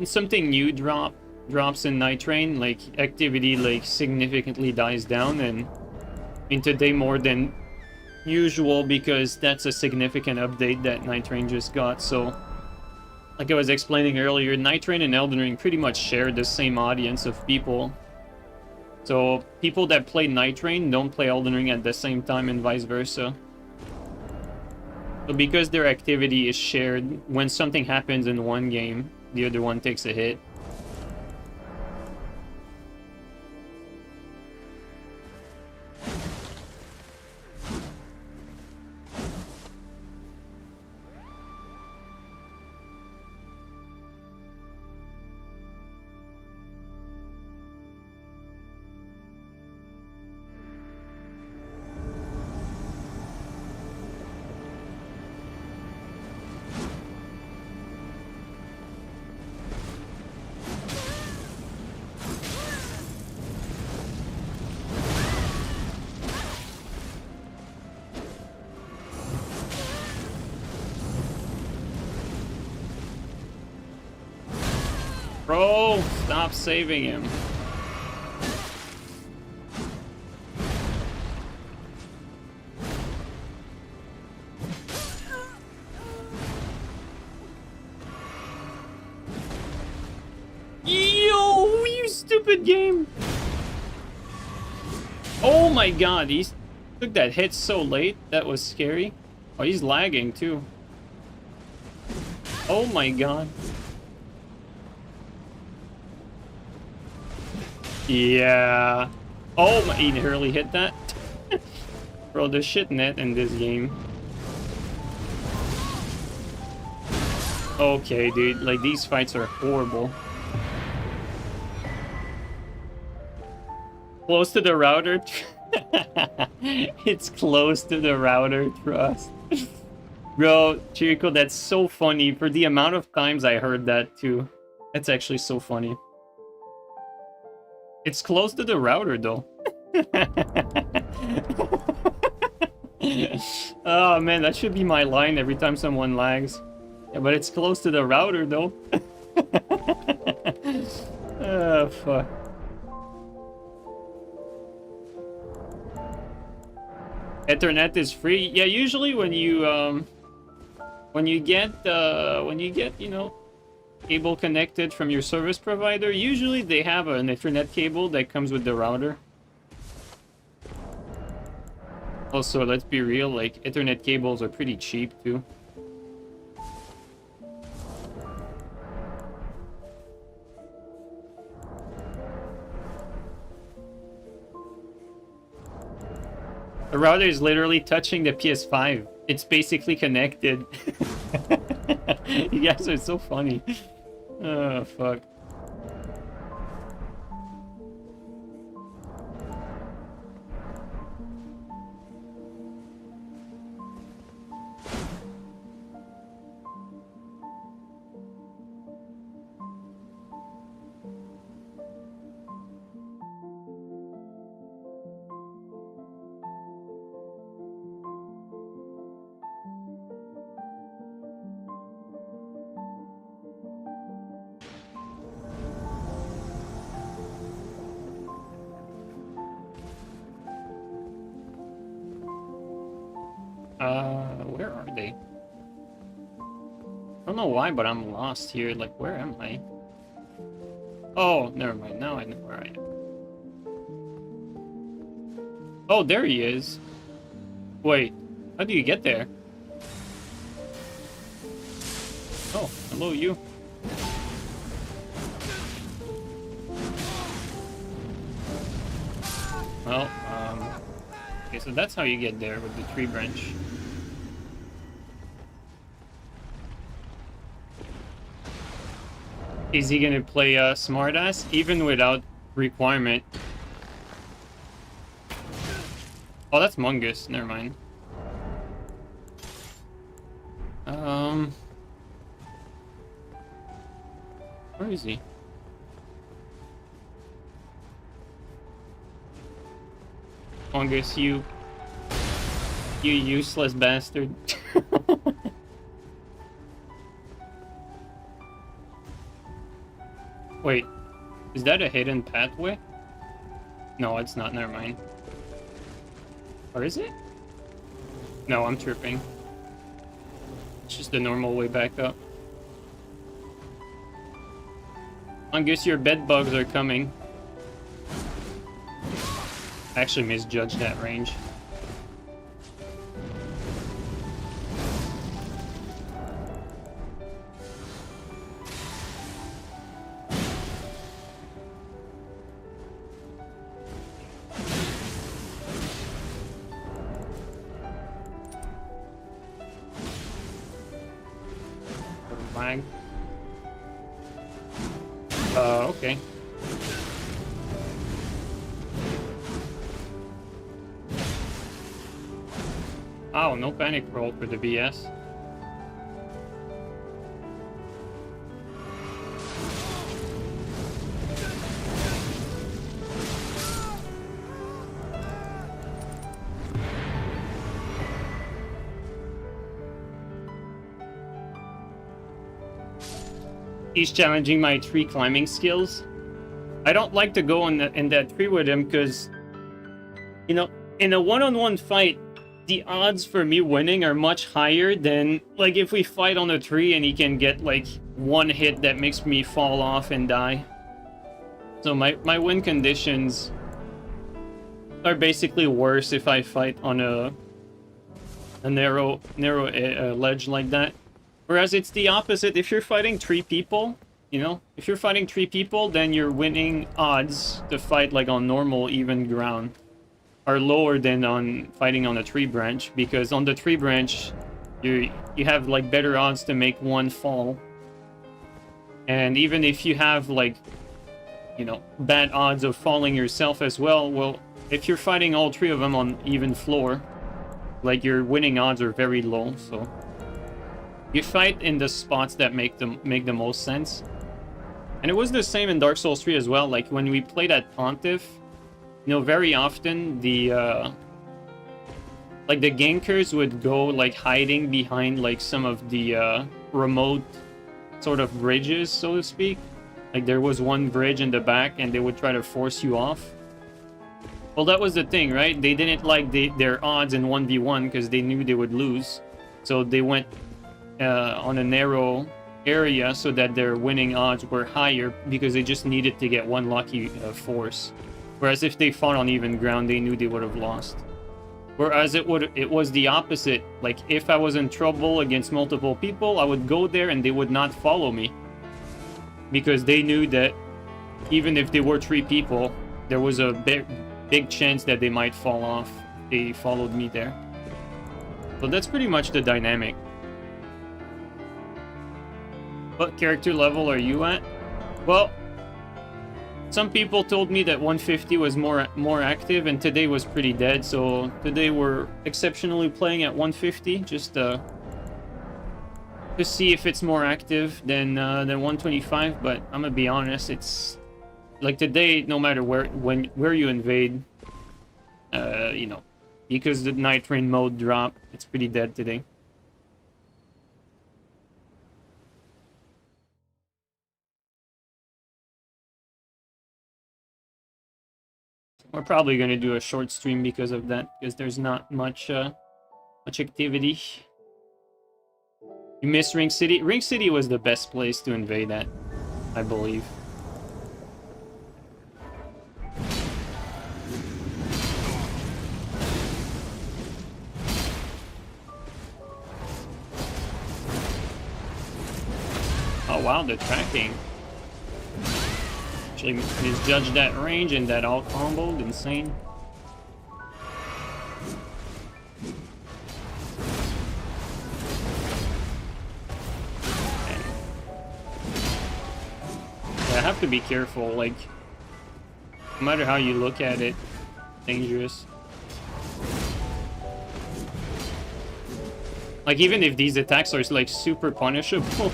something new drops in Nightreign, like, activity, like, significantly dies down, and in today more than usual, because that's a significant update that Nightreign just got, so... Like I was explaining earlier, Nightreign and Elden Ring pretty much share the same audience of people. So, people that play Nightreign don't play Elden Ring at the same time and vice versa. So because their activity is shared, when something happens in one game, the other one takes a hit. Bro, stop saving him. Yo, you stupid game. Oh my god, he took that hit so late. That was scary. Oh, he's lagging too. Oh my god. Yeah. Oh my, he nearly hit that. Bro, there's shit net in this game. Okay, dude, like these fights are horrible. Close to the router. It's close to the router, trust. Bro, Chico, that's so funny for the amount of times I heard that too. That's actually so funny. It's close to the router, though. Oh, man, that should be my line every time someone lags. Yeah, but it's close to the router, though. Oh, fuck. Ethernet is free. Yeah, usually when you get, you know, cable connected from your service provider, usually they have an Ethernet cable that comes with the router. Also, let's be real, like, Ethernet cables are pretty cheap too. The router is literally touching the PS5. It's basically connected. You guys are so funny. Oh, fuck. Where are they? I don't know why, but I'm lost here. Like, where am I? Oh, never mind. Now I know where I am. Oh, there he is. Wait, how do you get there? Oh, hello, you. Well, okay, so that's how you get there with the tree branch. Is he gonna play smartass even without requirement? Oh, that's Mungus. Never mind. Where is he? Mungus, you useless bastard. Wait, is that a hidden pathway? No, it's not. Never mind. Or is it? No, I'm tripping. It's just the normal way back up. I guess your bed bugs are coming. I actually misjudged that range. Lag. Okay. Oh, no panic roll for the BS. He's challenging my tree climbing skills. I don't like to go in that tree with him because, you know, in a one-on-one fight, the odds for me winning are much higher than, like, if we fight on a tree and he can get, like, one hit that makes me fall off and die. So my win conditions are basically worse if I fight on a narrow ledge like that. Whereas it's the opposite. If you're fighting 3 people, you know, if you're fighting 3 people, then your winning odds to fight, like, on normal, even ground are lower than on fighting on a tree branch, because on the tree branch you have, like, better odds to make one fall. And even if you have, like, you know, bad odds of falling yourself as well, well, if you're fighting all 3 of them on even floor, like, your winning odds are very low. So you fight in the spots that make the most sense. And it was the same in Dark Souls 3 as well. Like, when we played at Pontiff, you know, very often the like, the gankers would go, like, hiding behind, like, some of the remote sort of bridges, so to speak. Like, there was one bridge in the back and they would try to force you off. Well, that was the thing, right? They didn't like their odds in 1v1 because they knew they would lose. So they went on a narrow area so that their winning odds were higher, because they just needed to get one lucky force. Whereas if they fought on even ground, they knew they would have lost. Whereas it was the opposite. Like, if I was in trouble against multiple people, I would go there and they would not follow me, because they knew that even if they were 3 people, there was a big chance that they might fall off if they followed me there. So that's pretty much the dynamic. What character level are you at? Well, some people told me that 150 was more active, and today was pretty dead. So today we're exceptionally playing at 150, just to see if it's more active than 125. But I'm gonna be honest, it's like today, no matter where you invade, you know, because the Nightreign mode dropped, it's pretty dead today. We're probably going to do a short stream because of that, because there's not much Much activity. You miss Ring City? Ring City was the best place to invade at, I believe. Oh wow, the tracking. Actually misjudged that range and that all comboed. Insane. I have to be careful, like, no matter how you look at it, dangerous. Like, even if these attacks are, like, super punishable,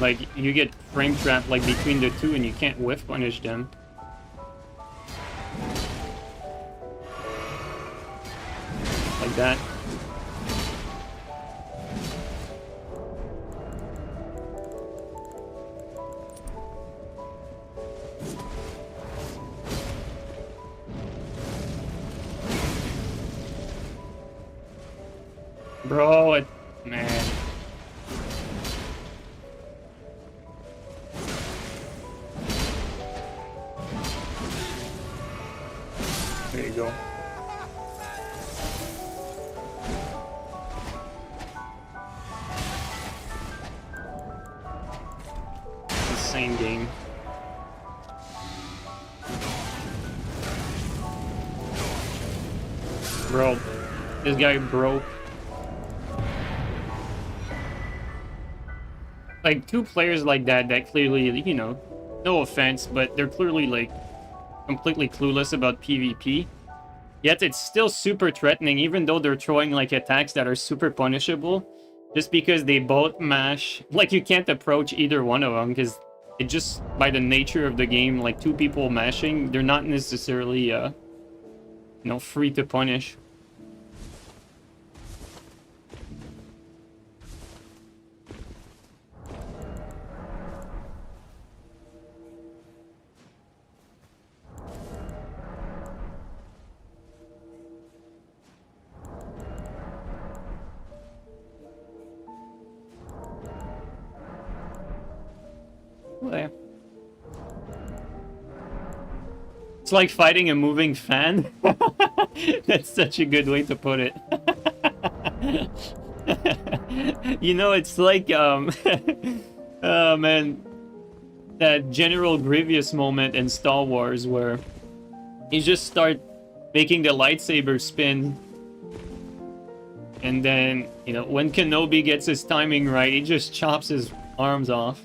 like, you get frame trapped, like, between the two and you can't whiff punish them. Like that. Bro, man. There you go. Insane game. Bro, this guy broke. Like, two players like that clearly, you know, no offense, but they're clearly, like, completely clueless about PvP. Yet it's still super threatening, even though they're throwing, like, attacks that are super punishable. Just because they both mash. Like, you can't approach either one of them, because it just, by the nature of the game, like, two people mashing, they're not necessarily, you know, free to punish. There. It's like fighting a moving fan. That's such a good way to put it. You know, it's like oh man, that General Grievous moment in Star Wars where you just start making the lightsaber spin, and then, you know, when Kenobi gets his timing right, he just chops his arms off.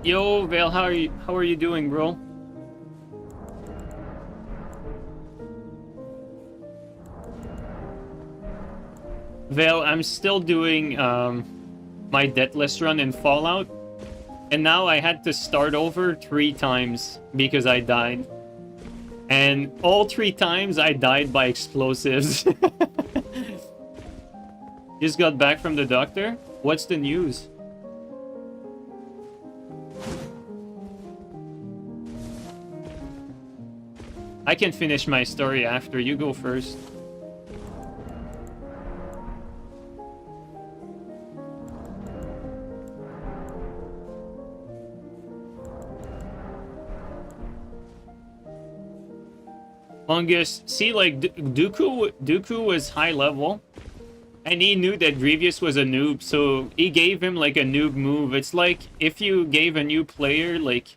Yo, Vale, how are you doing, bro? Vale, I'm still doing my Deathless run in Fallout, and now I had to start over 3 times because I died. And all 3 times I died by explosives. Just got back from the doctor? What's the news? I can finish my story after. You go first. Fungus, see, like, Dooku was high level, and he knew that Grievous was a noob, so he gave him, like, a noob move. It's like if you gave a new player, like,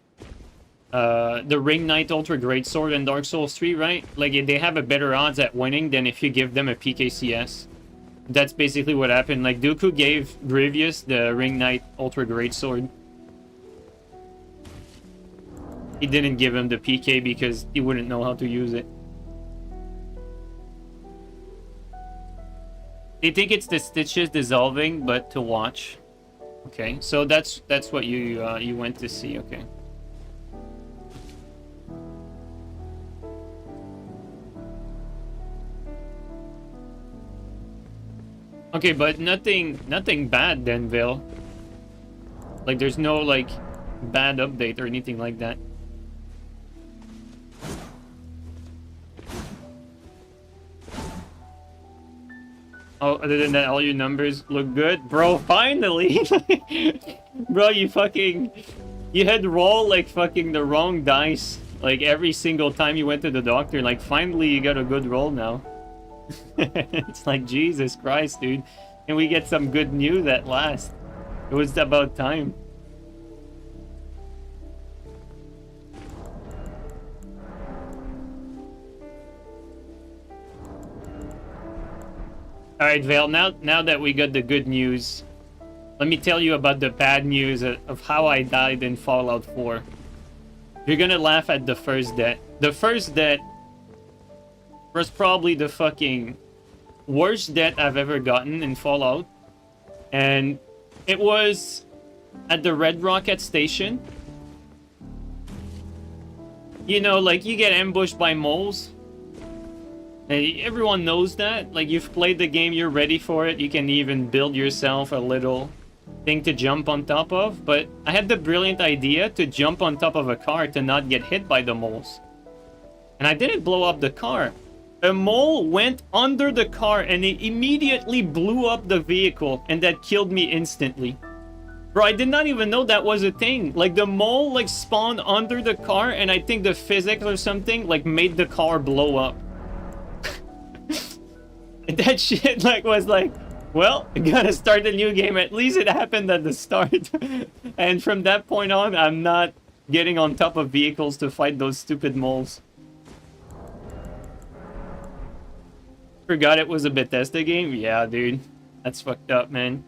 the Ring Knight Ultra Greatsword in Dark Souls 3, right? Like, they have a better odds at winning than if you give them a PKCS. That's basically what happened. Like, Dooku gave Grievous the Ring Knight Ultra Greatsword. He didn't give him the PK because he wouldn't know how to use it. They think it's the stitches dissolving, but to watch. Okay, so that's what you went to see. Okay. Okay, but nothing bad then, Vil. Like there's no like bad update or anything like that. Oh, other than that, all your numbers look good, bro. Finally, bro, you had roll like fucking the wrong dice like every single time you went to the doctor. Like finally, you got a good roll now. It's like Jesus Christ, dude. And we get some good news at last. It was about time. All right, Vale, now that we got the good news, let me tell you about the bad news of how I died in Fallout 4. You're gonna laugh at the first death. The first death was probably the fucking worst death I've ever gotten in Fallout. And it was at the Red Rocket Station. You know, like you get ambushed by moles. And everyone knows that. Like, you've played the game, you're ready for it. You can even build yourself a little thing to jump on top of. But I had the brilliant idea to jump on top of a car to not get hit by the moles. And I didn't blow up the car. A mole went under the car and it immediately blew up the vehicle. And that killed me instantly. Bro, I did not even know that was a thing. Like, the mole, like, spawned under the car. And I think the physics or something, like, made the car blow up. That shit like was like, well, I gotta start a new game. At least it happened at the start. And from that point on, I'm not getting on top of vehicles to fight those stupid moles. Forgot it was a Bethesda game? Yeah, dude. That's fucked up, man.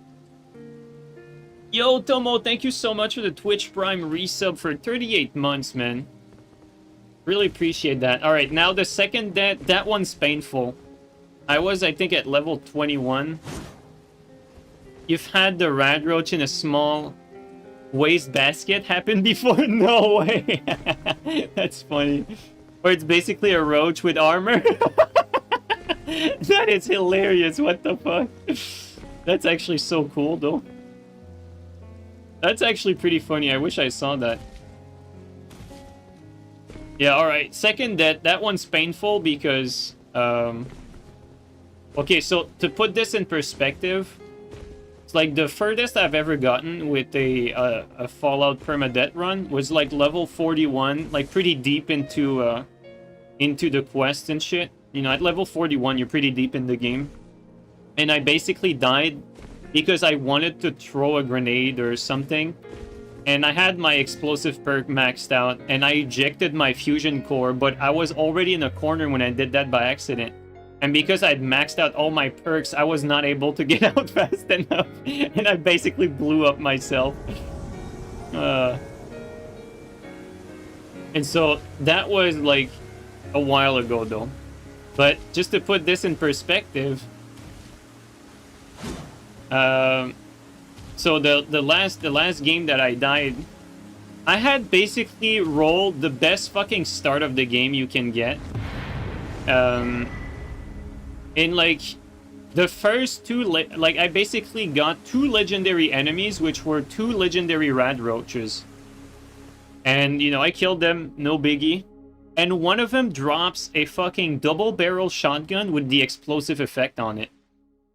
Yo, Tomo, thank you so much for the Twitch Prime resub for 38 months, man. Really appreciate that. Alright, now the second death, that one's painful. I was, I think, at level 21. You've had the rad roach in a small waste basket happen before? No way! That's funny. Or it's basically a roach with armor. That is hilarious, what the fuck? That's actually so cool, though. That's actually pretty funny, I wish I saw that. Yeah, alright. Second death, that one's painful because... Okay, so to put this in perspective, it's like the furthest I've ever gotten with a Fallout permadeath run was like level 41, like pretty deep into the quest and shit. You know, at level 41, you're pretty deep in the game. And I basically died because I wanted to throw a grenade or something. And I had my explosive perk maxed out, and I ejected my fusion core, but I was already in a corner when I did that by accident. And because I'd maxed out all my perks, I was not able to get out fast enough. And I basically blew up myself. And so that was like a while ago though. But just to put this in perspective, so the last game that I died, I had basically rolled the best fucking start of the game you can get. In like the first two, like I basically got 2 legendary enemies, which were 2 legendary rad roaches. And you know, I killed them, no biggie. And one of them drops a fucking double barrel shotgun with the explosive effect on it.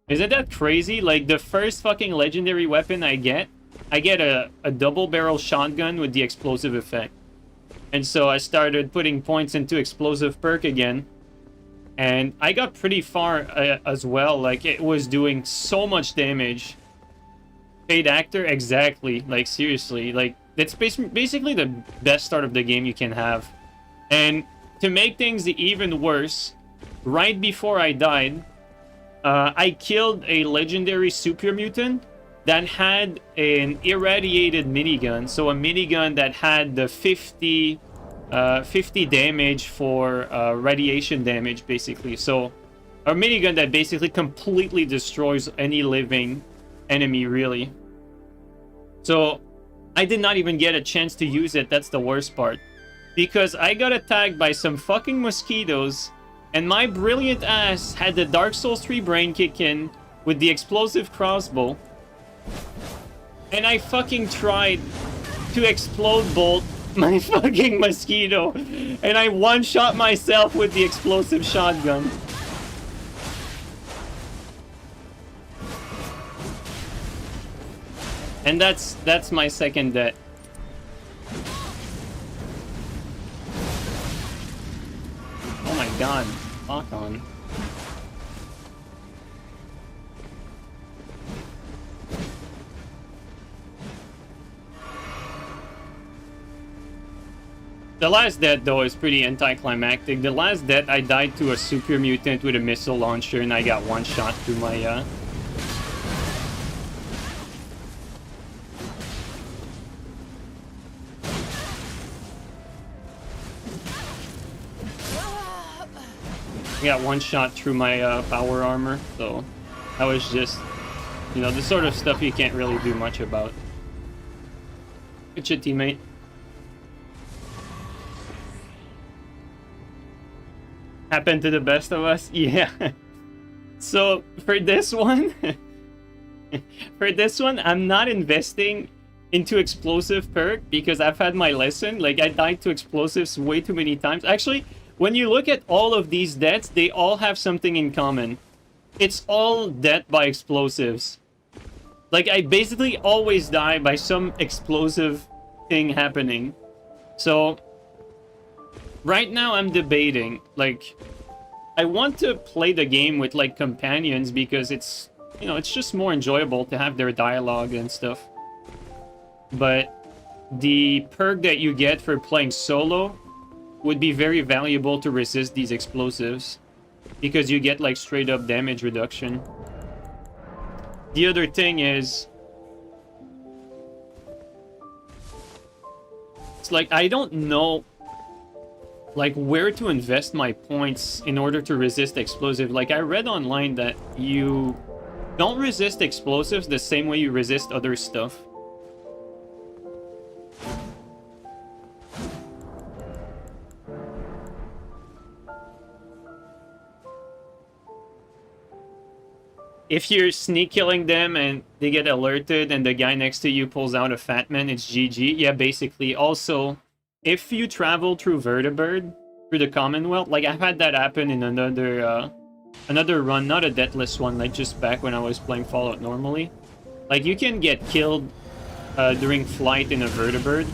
Isn't that crazy? Like the first fucking legendary weapon I get a double barrel shotgun with the explosive effect. And so I started putting points into explosive perk again. And I got pretty far as well. Like, it was doing so much damage. Paid actor? Exactly. Like, seriously. Like, it's basically the best start of the game you can have. And to make things even worse, right before I died, I killed a legendary super mutant that had an irradiated minigun. So a minigun that had the 50 damage for radiation damage, basically. So a minigun that basically completely destroys any living enemy, really. So I did not even get a chance to use it. That's the worst part. Because I got attacked by some fucking mosquitoes, and my brilliant ass had the Dark Souls 3 brain kick in with the explosive crossbow. And I fucking tried to explode bolt my fucking mosquito. And I one-shot myself with the explosive shotgun. And that's my second death. Oh my god. Fuck on. The last death, though, is pretty anticlimactic. The last death, I died to a super mutant with a missile launcher, and I got one shot through my, I got one shot through my power armor, so that was just, you know, the sort of stuff you can't really do much about. Good shit, teammate. Happened to the best of us? Yeah. So, for this one, I'm not investing into explosive perk because I've had my lesson. Like, I died to explosives way too many times. Actually, when you look at all of these deaths, they all have something in common. It's all death by explosives. Like, I basically always die by some explosive thing happening. So, right now I'm debating, like, I want to play the game with, like, companions because it's, you know, it's just more enjoyable to have their dialogue and stuff. But the perk that you get for playing solo would be very valuable to resist these explosives because you get, like, straight up damage reduction. The other thing is, it's like, I don't know, like, where to invest my points in order to resist explosive. Like, I read online that you don't resist explosives the same way you resist other stuff. If you're sneak killing them and they get alerted and the guy next to you pulls out a fat man, it's GG. Yeah, basically. Also, if you travel through Vertibird, through the Commonwealth, like I've had that happen in another run, not a deathless one, like just back when I was playing Fallout normally. Like, you can get killed during flight in a Vertibird.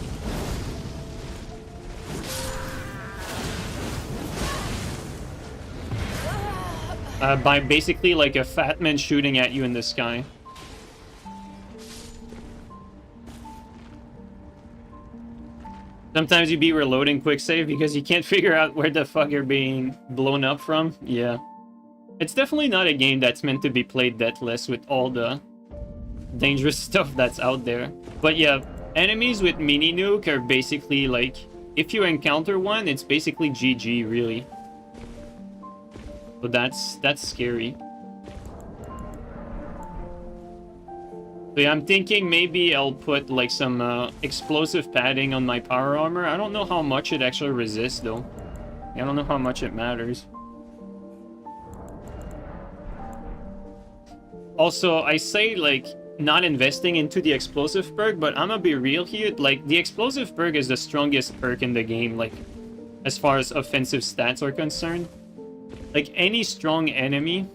By basically like a fat man shooting at you in the sky. Sometimes you be reloading quick save because you can't figure out where the fuck you're being blown up from. Yeah. It's definitely not a game that's meant to be played deathless with all the dangerous stuff that's out there. But yeah, enemies with mini nuke are basically like, if you encounter one, it's basically GG, really. But that's scary. So yeah, I'm thinking maybe I'll put like some explosive padding on my power armor. I don't know how much it actually resists though. I don't know how much it matters. Also, I say like not investing into the explosive perk, but I'm gonna be real here. Like, the explosive perk is the strongest perk in the game, like as far as offensive stats are concerned. Like, any strong enemy,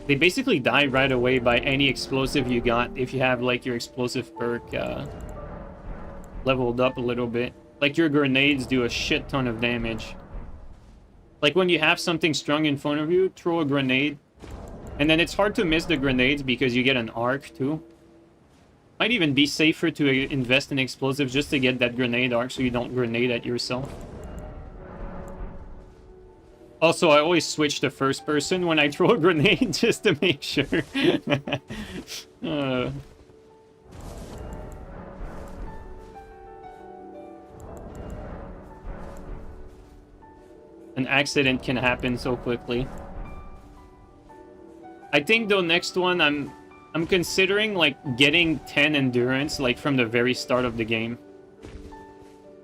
they basically die right away by any explosive you got if you have, like, your explosive perk leveled up a little bit. Like, your grenades do a shit ton of damage. Like, when you have something strong in front of you, throw a grenade. And then it's hard to miss the grenades because you get an arc, too. Might even be safer to invest in explosives just to get that grenade arc so you don't grenade at yourself. Also, I always switch to first person when I throw a grenade just to make sure. An accident can happen so quickly. I think, though, next one, I'm I'm considering like getting 10 endurance like from the very start of the game.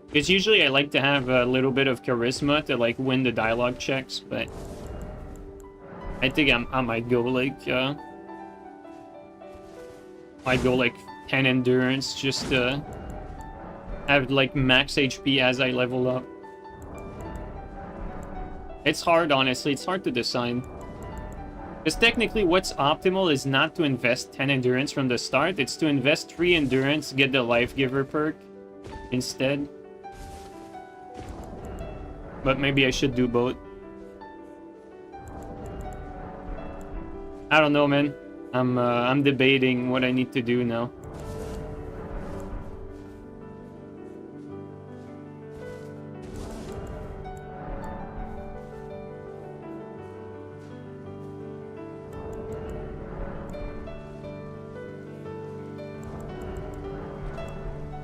Because usually I like to have a little bit of charisma to like win the dialogue checks, but I think I might go like 10 endurance just to have like max HP as I level up. It's hard, honestly. It's hard to decide. Because technically what's optimal is not to invest 10 endurance from the start. It's to invest 3 endurance, get the Life Giver perk instead. But maybe I should do both. I don't know, man. I'm debating what I need to do now.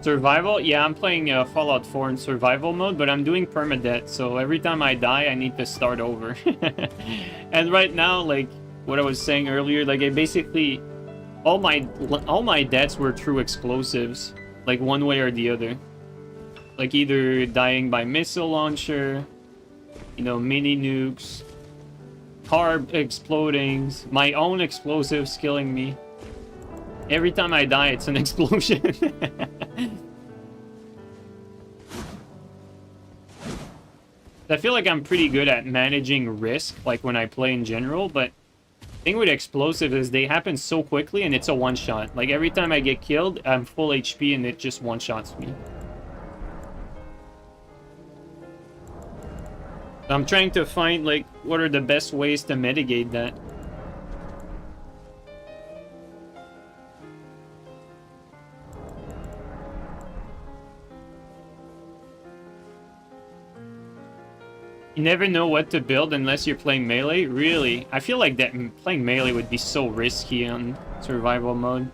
Survival? Yeah, I'm playing Fallout 4 in survival mode, but I'm doing permadeath, so every time I die, I need to start over. And right now, like what I was saying earlier, like I basically all my deaths were through explosives, like one way or the other. Like either dying by missile launcher, you know, mini nukes, car exploding, my own explosives killing me. Every time I die, it's an explosion. I feel like I'm pretty good at managing risk, like when I play in general, but the thing with explosives is they happen so quickly and it's a one-shot. Like every time I get killed, I'm full HP and it just one-shots me. I'm trying to find, like, what are the best ways to mitigate that. You never know what to build unless you're playing melee? Really? I feel like that playing melee would be so risky on survival mode.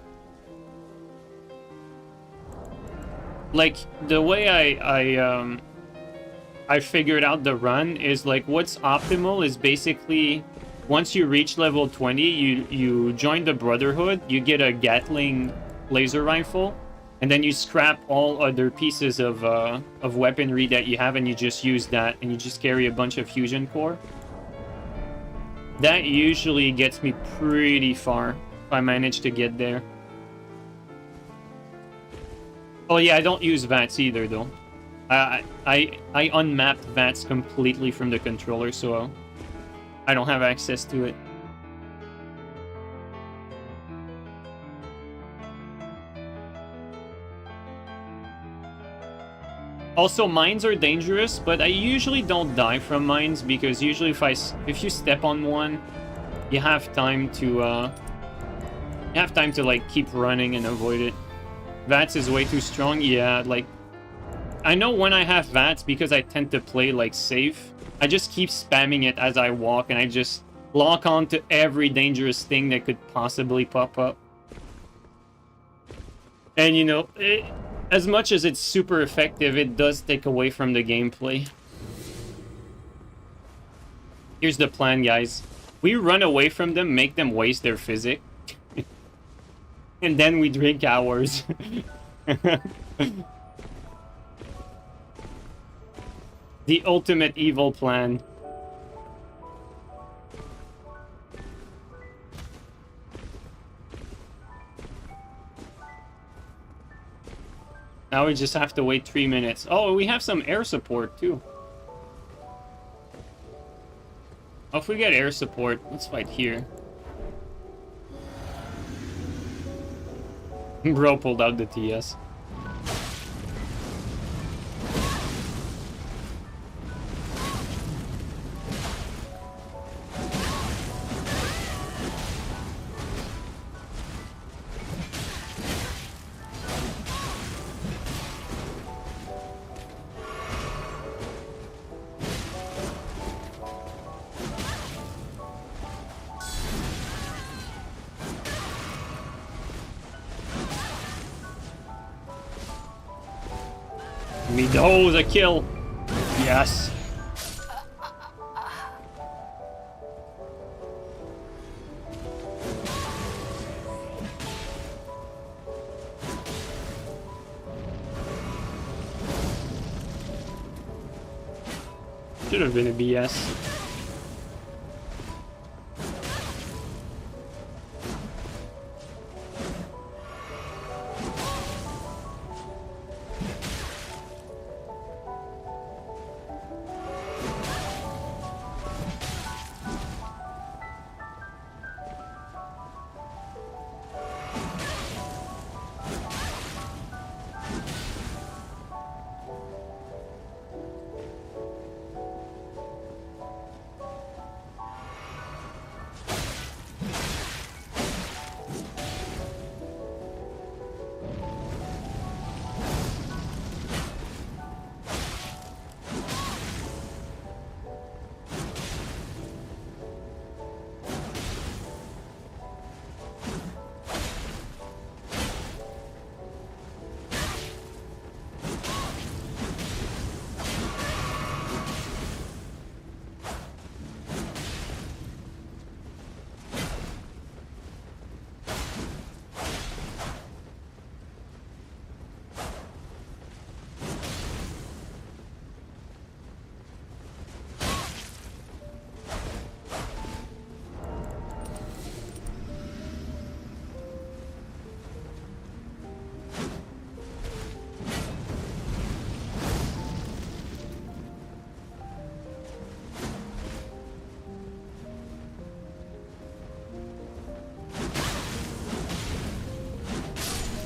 Like, the way I figured out the run is, like, what's optimal is basically once you reach level 20, you join the Brotherhood, you get a Gatling laser rifle, and then you scrap all other pieces of weaponry that you have, and you just use that, and you just carry a bunch of fusion core. That usually gets me pretty far if I manage to get there. Oh yeah, I don't use VATS either, though. I unmapped VATS completely from the controller, so I don't have access to it. Also, mines are dangerous, but I usually don't die from mines because usually if you step on one, you have time to like keep running and avoid it. VATS is way too strong. Yeah, like I know when I have VATS because I tend to play like safe. I just keep spamming it as I walk and I just lock on to every dangerous thing that could possibly pop up. And you know, as much as it's super effective, it does take away from the gameplay. Here's the plan, guys. We run away from them, make them waste their physic. And then we drink ours. The ultimate evil plan. Now we just have to wait 3 minutes. Oh, we have some air support, too. Oh, if we get air support, let's fight here. Bro pulled out the TS. Oh, the kill. Yes. Should have been a BS.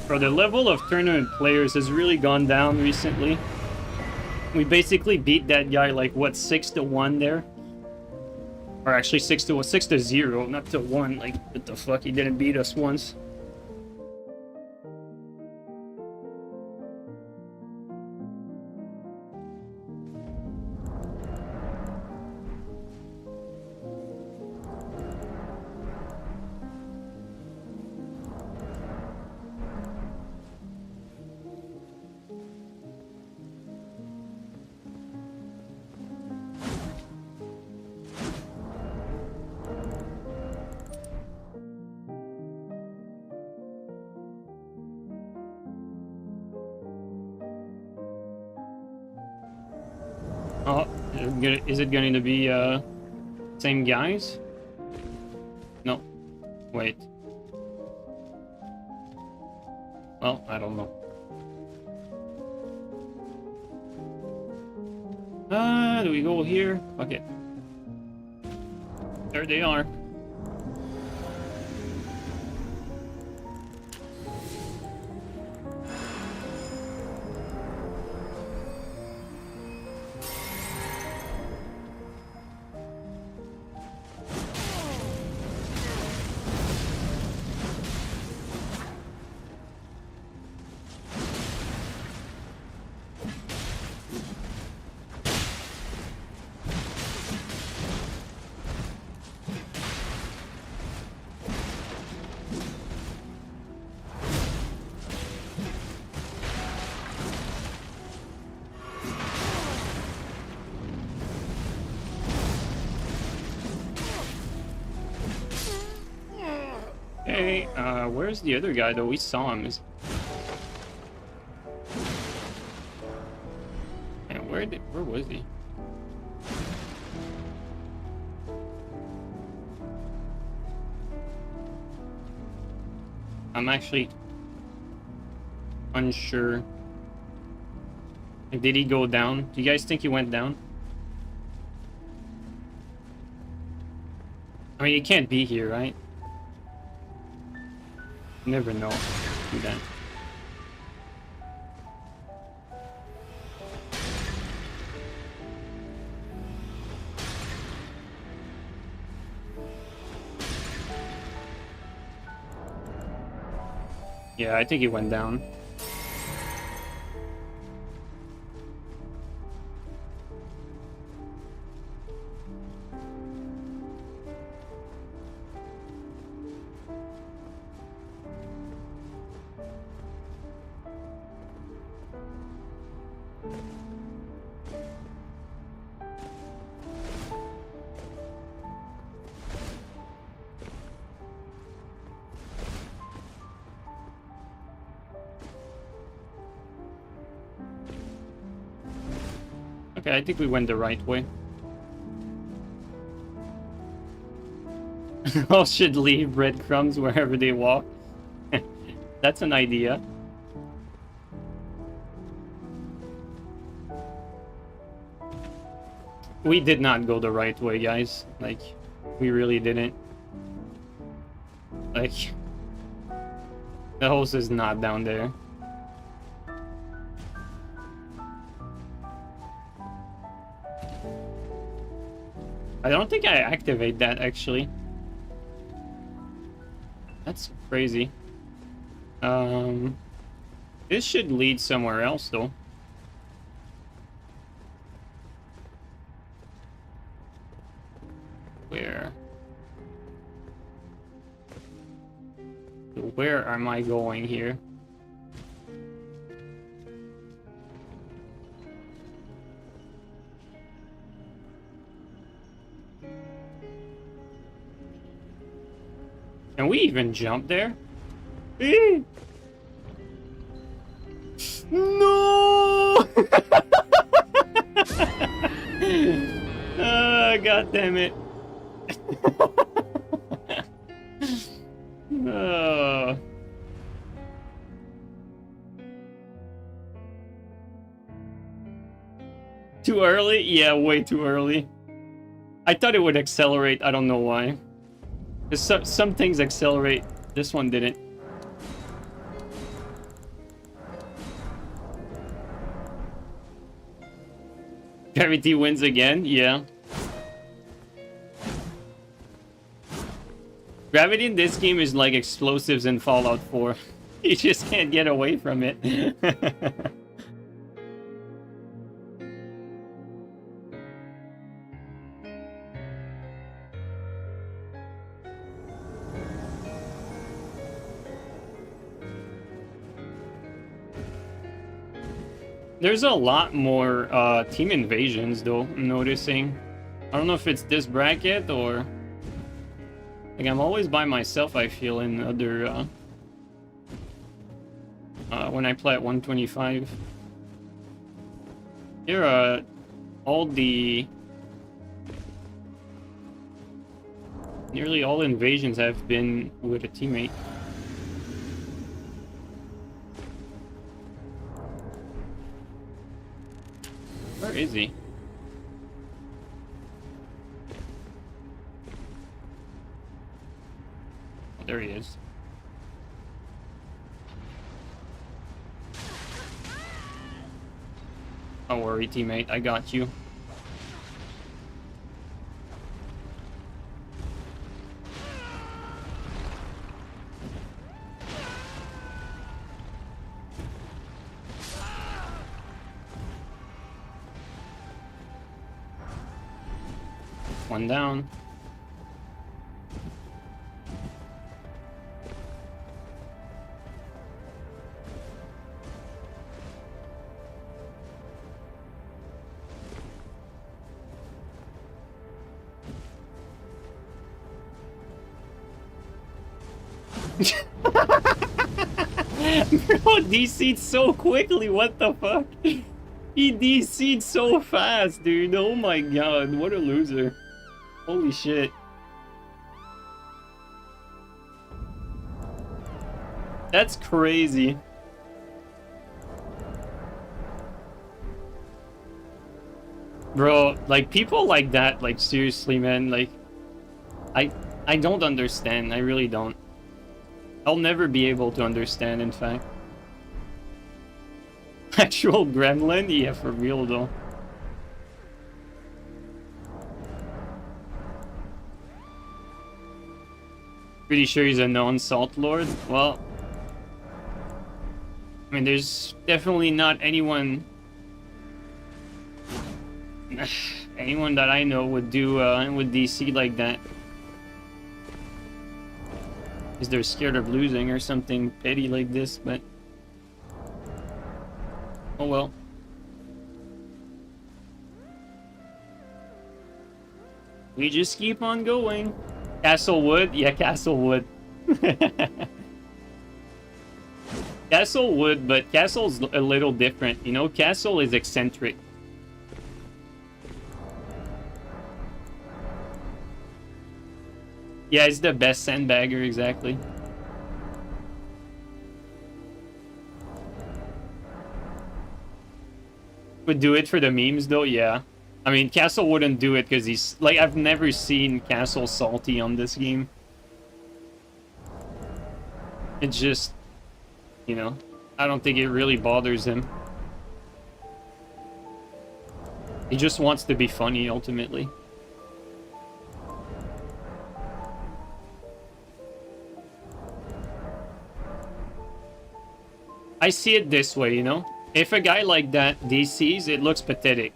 Bro, the level of tournament players has really gone down recently. We basically beat that guy like what, 6-1 there? Or actually 6-0, not to 1. Like, what the fuck? He didn't beat us once. Oh, is it going to be same guys? No. Wait. Well, I don't know. Do we go here? Okay. There they are. Hey, where's the other guy though? We saw him. And where was he? I'm actually unsure. Like, did he go down? Do you guys think he went down? I mean, he can't be here, right? You never know. Do that. Yeah, I think he went down. Okay, I think we went the right way. All should leave breadcrumbs wherever they walk. That's an idea. We did not go the right way, guys. Like, we really didn't. Like, the host is not down there. I don't think I activate that, actually. That's crazy. This should lead somewhere else, though. Where am I going here? Can we even jump there? No! God damn it. Too early? Yeah, way too early. I thought it would accelerate. I don't know why. Because some things accelerate. This one didn't. Gravity wins again? Yeah. Gravity in this game is like explosives in Fallout 4. You just can't get away from it. There's a lot more team invasions, though, I'm noticing. I don't know if it's this bracket or... Like, I'm always by myself, I feel, in other... when I play at 125. Here, all the... Nearly all invasions have been with a teammate. Where is he? Oh, there he is. Don't worry, teammate. I got you. One down. Bro, DC'd so quickly, what the fuck? He DC'd so fast, dude. Oh my god, what a loser. Holy shit. That's crazy. Bro, like, people like that, like, seriously, man, like, I don't understand. I really don't. I'll never be able to understand, in fact. Actual gremlin? Yeah, for real, though. Pretty sure he's a known Salt Lord? Well... I mean, there's definitely not anyone... anyone that I know would do, would DC like that. Because they're scared of losing or something petty like this, but... Oh well. We just keep on going. Castlewood? Yeah, Castlewood. Castlewood, but Castle's a little different. You know, Castle is eccentric. Yeah, it's the best sandbagger, exactly. Would do it for the memes, though, yeah. I mean, Castle wouldn't do it because he's... Like, I've never seen Castle salty on this game. It's just... You know, I don't think it really bothers him. He just wants to be funny, ultimately. I see it this way, you know? If a guy like that DCs, it looks pathetic.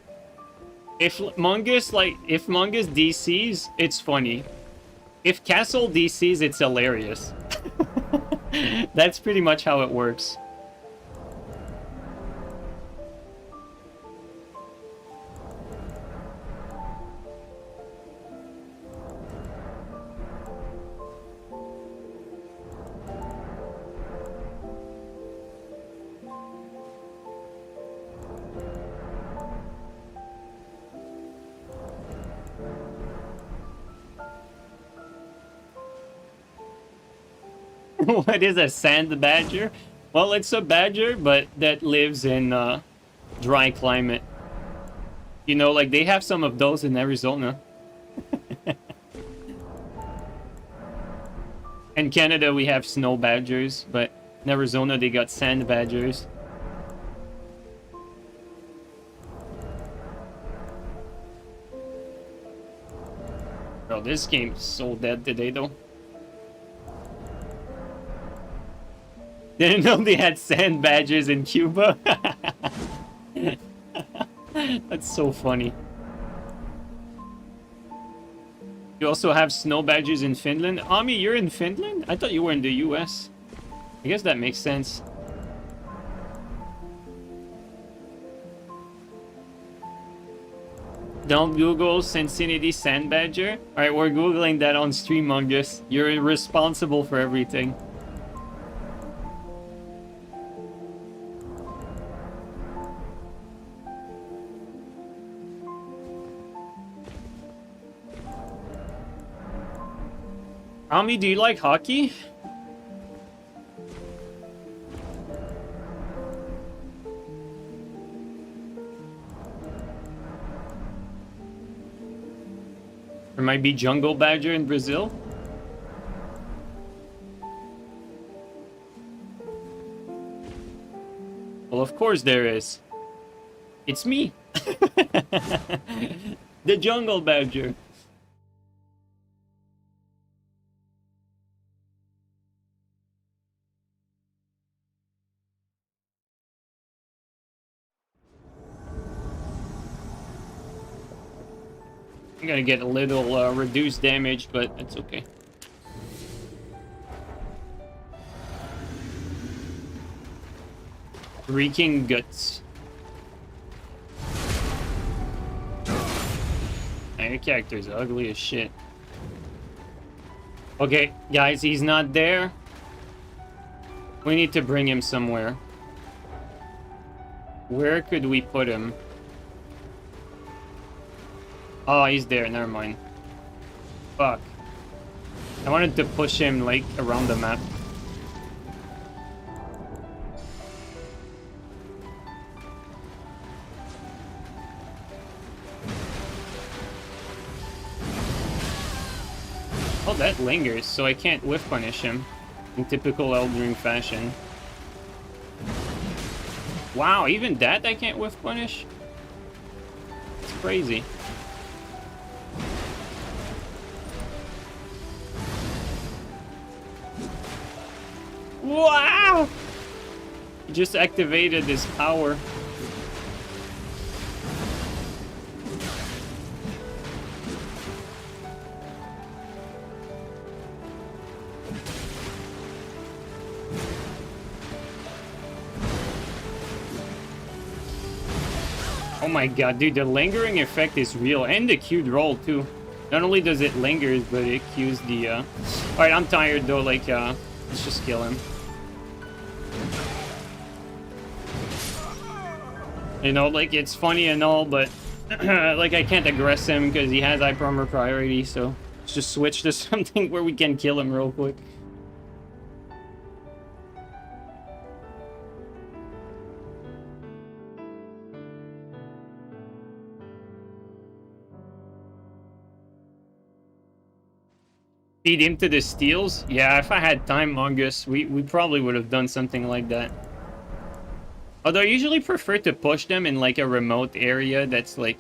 If Mungus DCs, it's funny. If Castle DCs, it's hilarious. That's pretty much how it works. What is a sand badger? Well, it's a badger, but that lives in dry climate. You know, like they have some of those in Arizona. In Canada, we have snow badgers, but in Arizona, they got sand badgers. Bro, this game's so dead today, though. Didn't know they had sand badgers in Cuba. That's so funny. You also have snow badgers in Finland. Ami, you're in Finland? I thought you were in the US. I guess that makes sense. Don't Google Cincinnati sand badger. Alright, we're Googling that on stream, Mungus. You're responsible for everything. Ami, do you like hockey? There might be jungle badger in Brazil. Well, of course there is. It's me. The jungle badger. I'm gonna get a little reduced damage, but it's okay. Reeking guts. Man, your character's ugly as shit. Okay, guys, he's not there. We need to bring him somewhere. Where could we put him? Oh, he's there. Never mind. Fuck. I wanted to push him, like, around the map. Oh, that lingers, so I can't whiff punish him in typical Elden Ring fashion. Wow, even that I can't whiff punish? It's crazy. Wow! He just activated his power. Oh my god, dude, the lingering effect is real. And the queued roll, too. Not only does it linger, but it cues the, Alright, I'm tired, though, like, let's just kill him. You know, like, it's funny and all, but, like, I can't aggress him because he has hyper armor priority, so Let's just switch to something where we can kill him real quick. Feed into the steals? Yeah, if I had time, Mongus, we probably would have done something like that. Although I usually prefer to push them in like a remote area that's like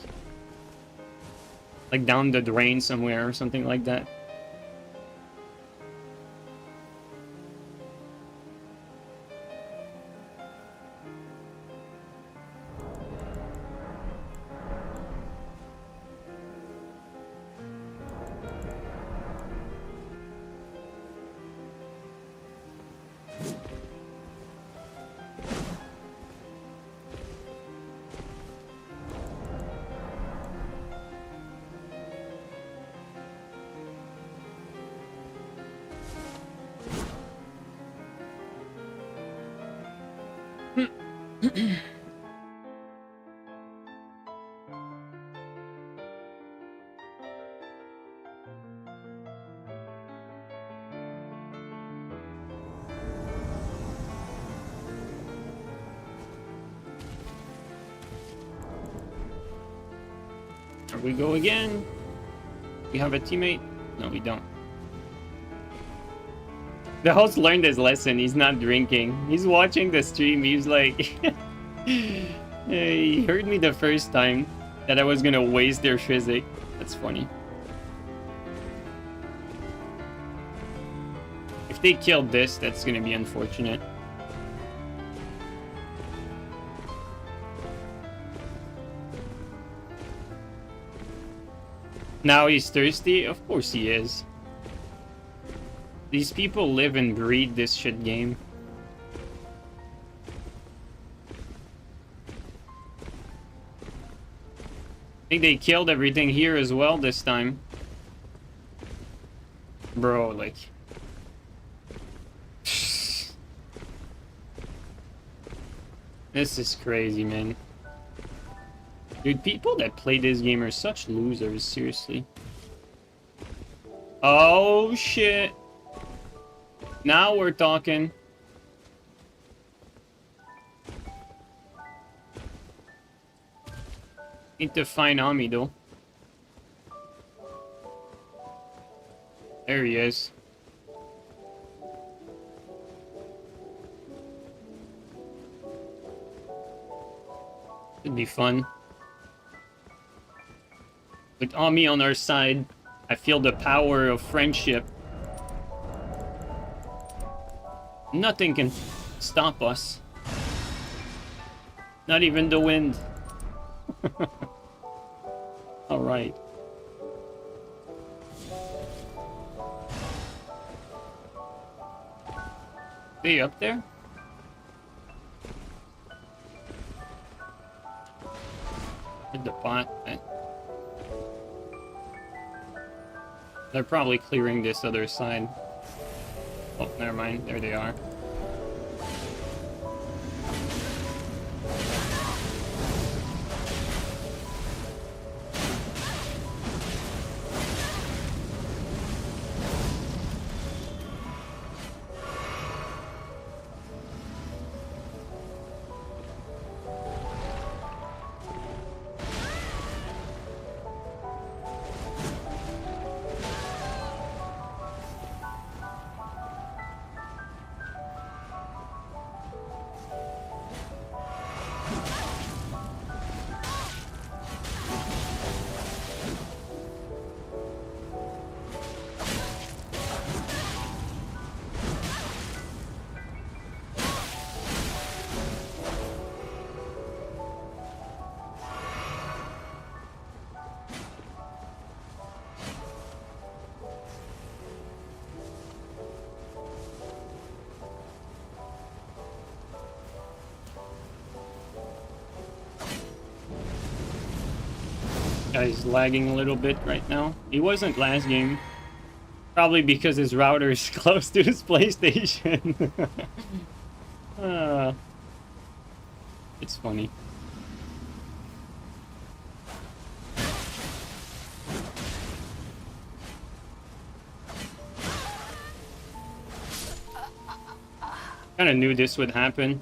down the drain somewhere or something like that. Here we go again. We have a teammate? No, we don't. The host learned his lesson. He's not drinking. He's watching the stream. He's like... He heard me the first time that I was gonna waste their physic. That's funny. If they killed this, that's gonna be unfortunate. Now he's thirsty? Of course he is. These people live and breathe this shit game. I think they killed everything here as well this time. Bro, like... This is crazy, man. Dude, people that play this game are such losers, seriously. Oh, shit. Now we're talking. Need to find Ami, though. There he is. Should be fun. With Ami on our side, I feel the power of friendship. Nothing can stop us. Not even the wind. Alright. They up there? Hit the pot. They're probably clearing this other side. Oh, never mind. There they are. Guy's lagging a little bit right now. He wasn't last game. Probably because his router is close to his PlayStation. It's funny. Kind of knew this would happen.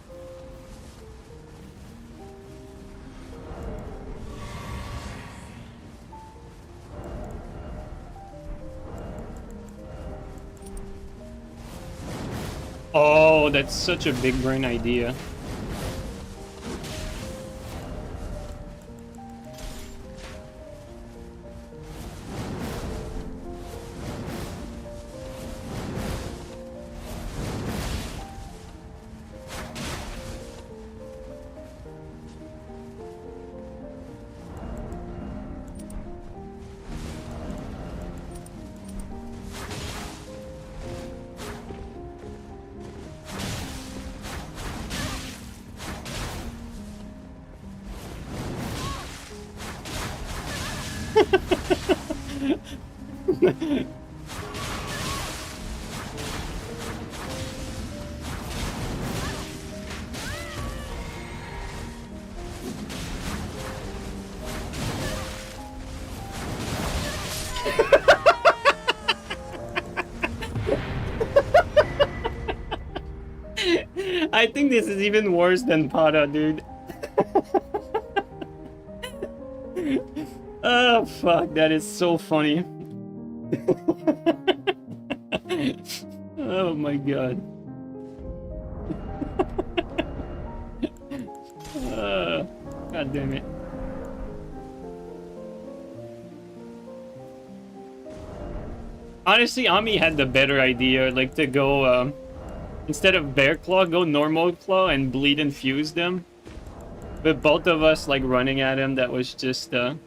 Oh, that's such a big brain idea. I think this is even worse than Pada, dude. Oh, fuck, that is so funny. Oh my god. God damn it. Honestly, Ami had the better idea, like to go, instead of Bear Claw, go Normal Claw and Bleed Infuse them. But both of us, like, running at him, that was just, a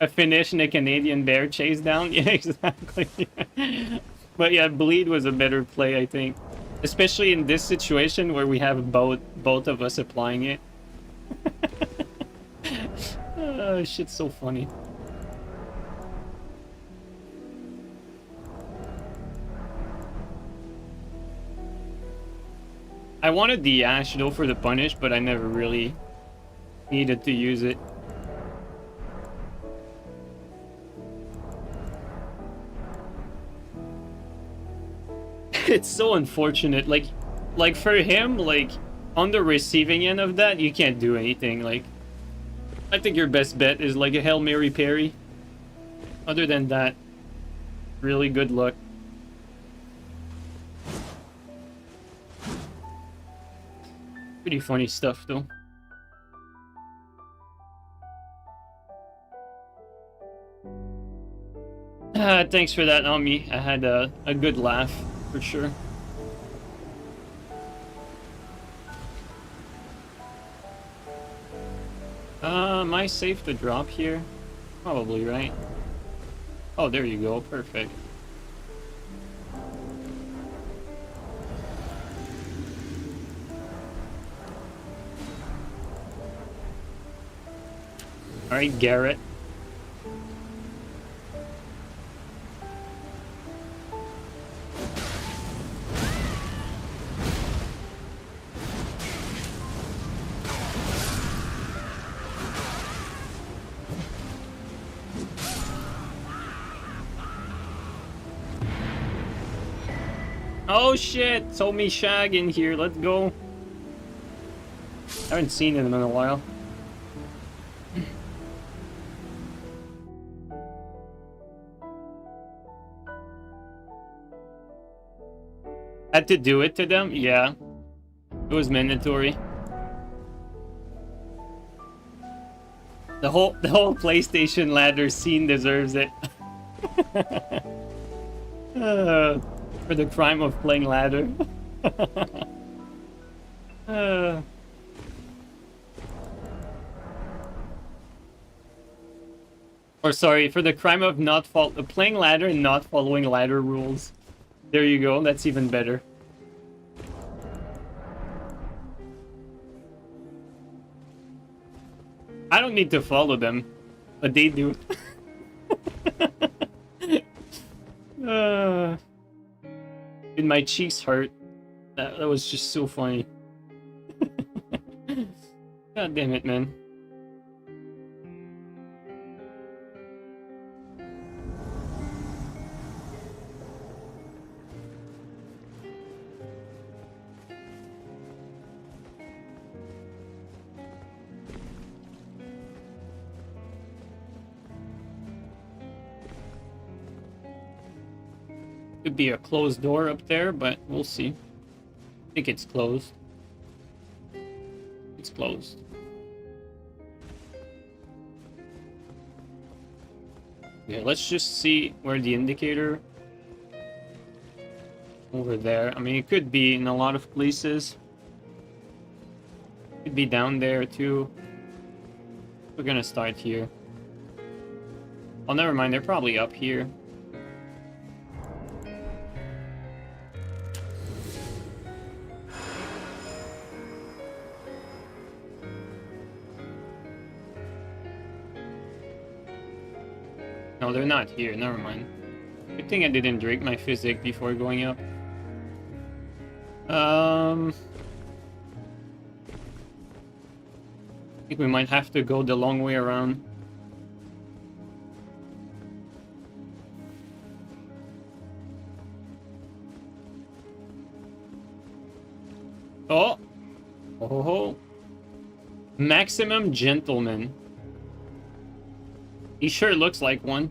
finish and a Canadian Bear chase down. Yeah, exactly. But yeah, Bleed was a better play, I think. Especially in this situation where we have both of us applying it. Oh, shit's so funny. I wanted the Ash though for the punish, but I never really needed to use it. It's so unfortunate. Like for him, like on the receiving end of that, you can't do anything. Like, I think your best bet is like a Hail Mary parry. Other than that, really good luck. Pretty funny stuff though. Thanks for that, Ami. I had a good laugh, for sure. Am I safe to drop here? Probably, right? Oh, there you go. Perfect. Alright, Garrett. Oh shit! Told Shag in here. Let's go. I haven't seen him in a while. Had to do it to them? Yeah. It was mandatory. The whole PlayStation ladder scene deserves it. For the crime of playing ladder. Or sorry, for the crime of not playing ladder and not following ladder rules. There you go, that's even better. I don't need to follow them, but they do. And my cheeks hurt. That was just so funny. God damn it, man. Could be a closed door up there, but we'll see. I think it's closed. It's closed. Yeah, let's just see where the indicator... Over there. I mean, it could be in a lot of places. Could be down there, too. We're gonna start here. Oh, never mind. They're probably up here. No, they're not here. Never mind. Good thing I didn't drink my physic before going up. I think we might have to go the long way around. Oh! Oh! Maximum Gentleman. He sure looks like one.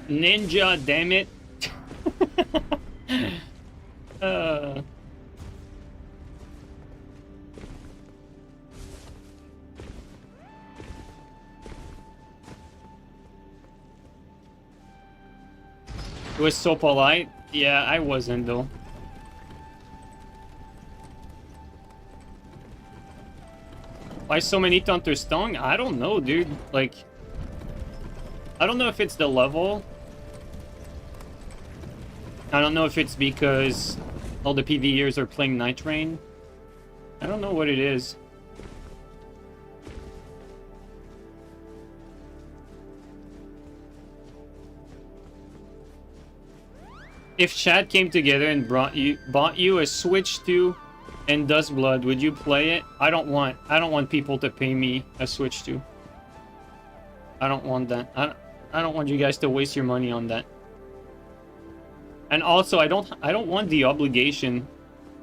Ninja, damn it. It was so polite. Yeah, I wasn't though. Why so many Hunter's Tongue? I don't know, dude. Like, I don't know if it's the level. I don't know if it's because all the PvEers are playing Nightreign. I don't know what it is. If chat came together and bought you a Switch 2 and Duskblood, would you play it? I don't want people to pay me a Switch 2. I don't want that. I don't want you guys to waste your money on that. And also, I don't want the obligation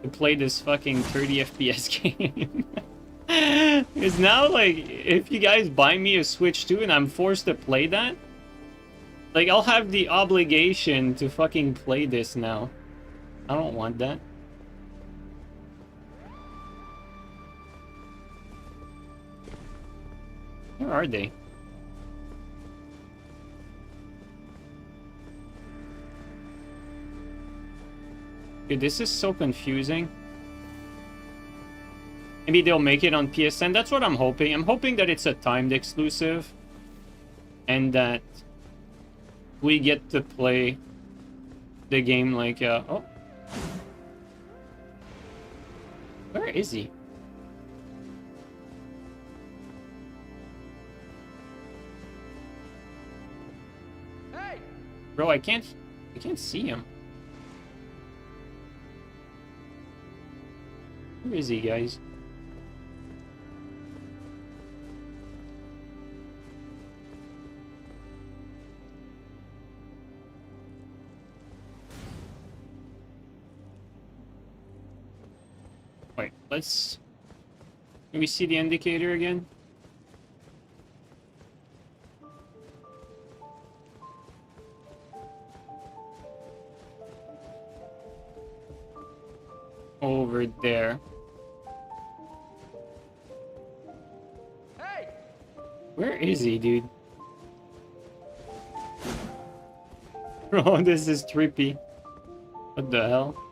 to play this fucking 30 FPS game. It's now like, if you guys buy me a Switch 2 and I'm forced to play that, like, I'll have the obligation to fucking play this now. I don't want that. Where are they? Dude, this is so confusing. Maybe they'll make it on PSN. That's what I'm hoping. I'm hoping that it's a timed exclusive. And that we get to play the game like, oh. Where is he? Hey! Bro, I can't see him. Where is he, guys? Wait, let's... Can we see the indicator again? Over there. Hey! Where is he, dude? Bro, this is trippy. What the hell?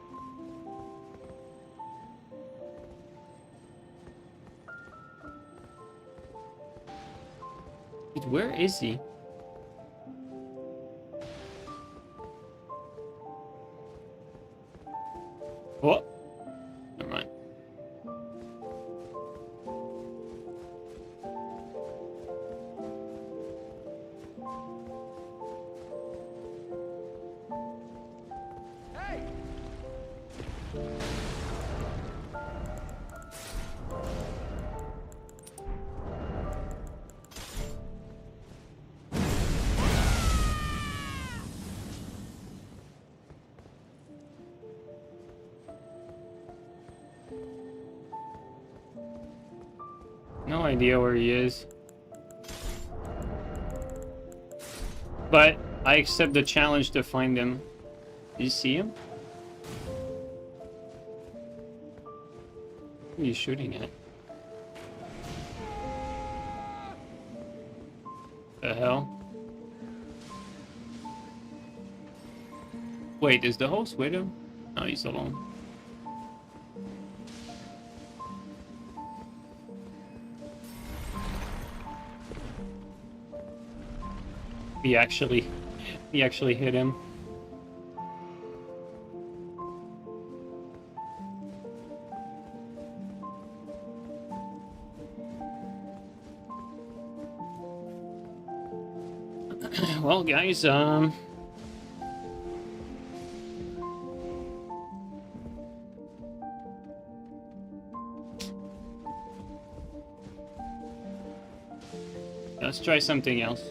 Dude, where is he? What? Never mind. Hey! No idea where he is. But I accept the challenge to find him. Do you see him? Who are you shooting at? The hell? Wait, is the host with him? No, he's alone. He actually hit him. Well, guys, let's try something else.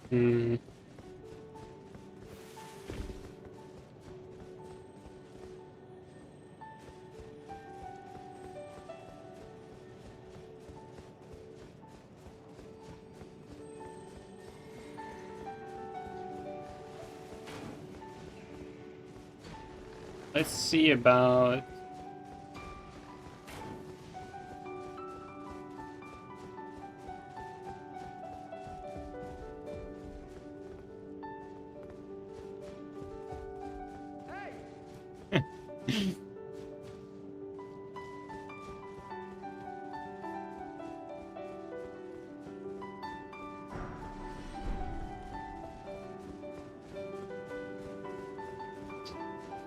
Hmm. Let's see about...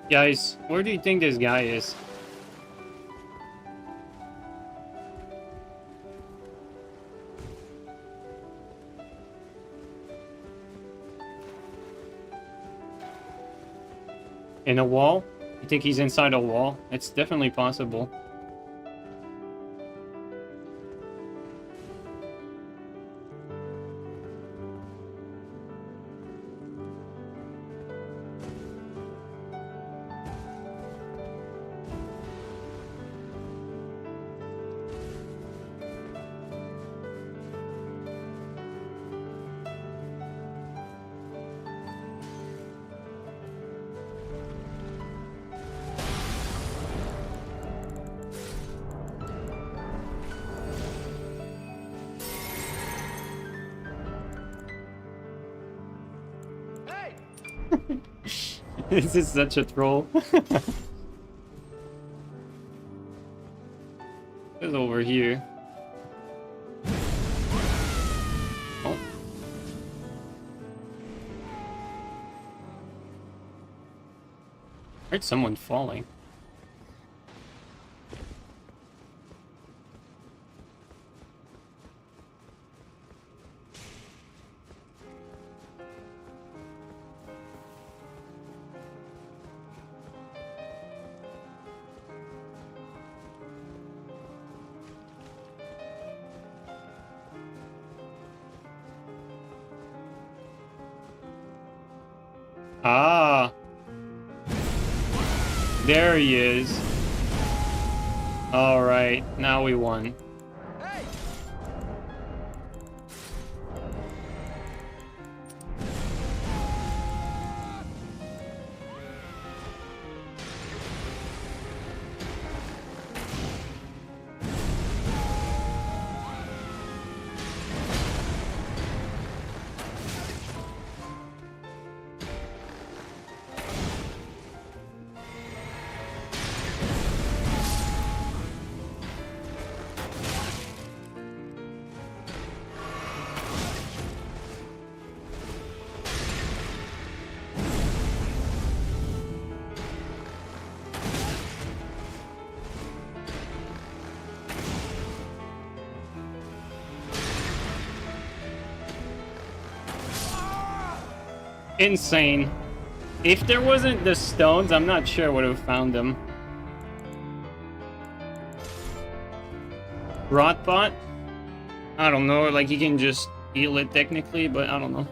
Guys, where do you think this guy is? In a wall? You think he's inside a wall? It's definitely possible. This is such a troll. It's over here. Oh. Heard someone falling. Ah, there he is. All right, now we won. Hey! Insane. If there wasn't the stones, I'm not sure I would have found them. Rotbot? I don't know, like you can just heal it technically, but I don't know.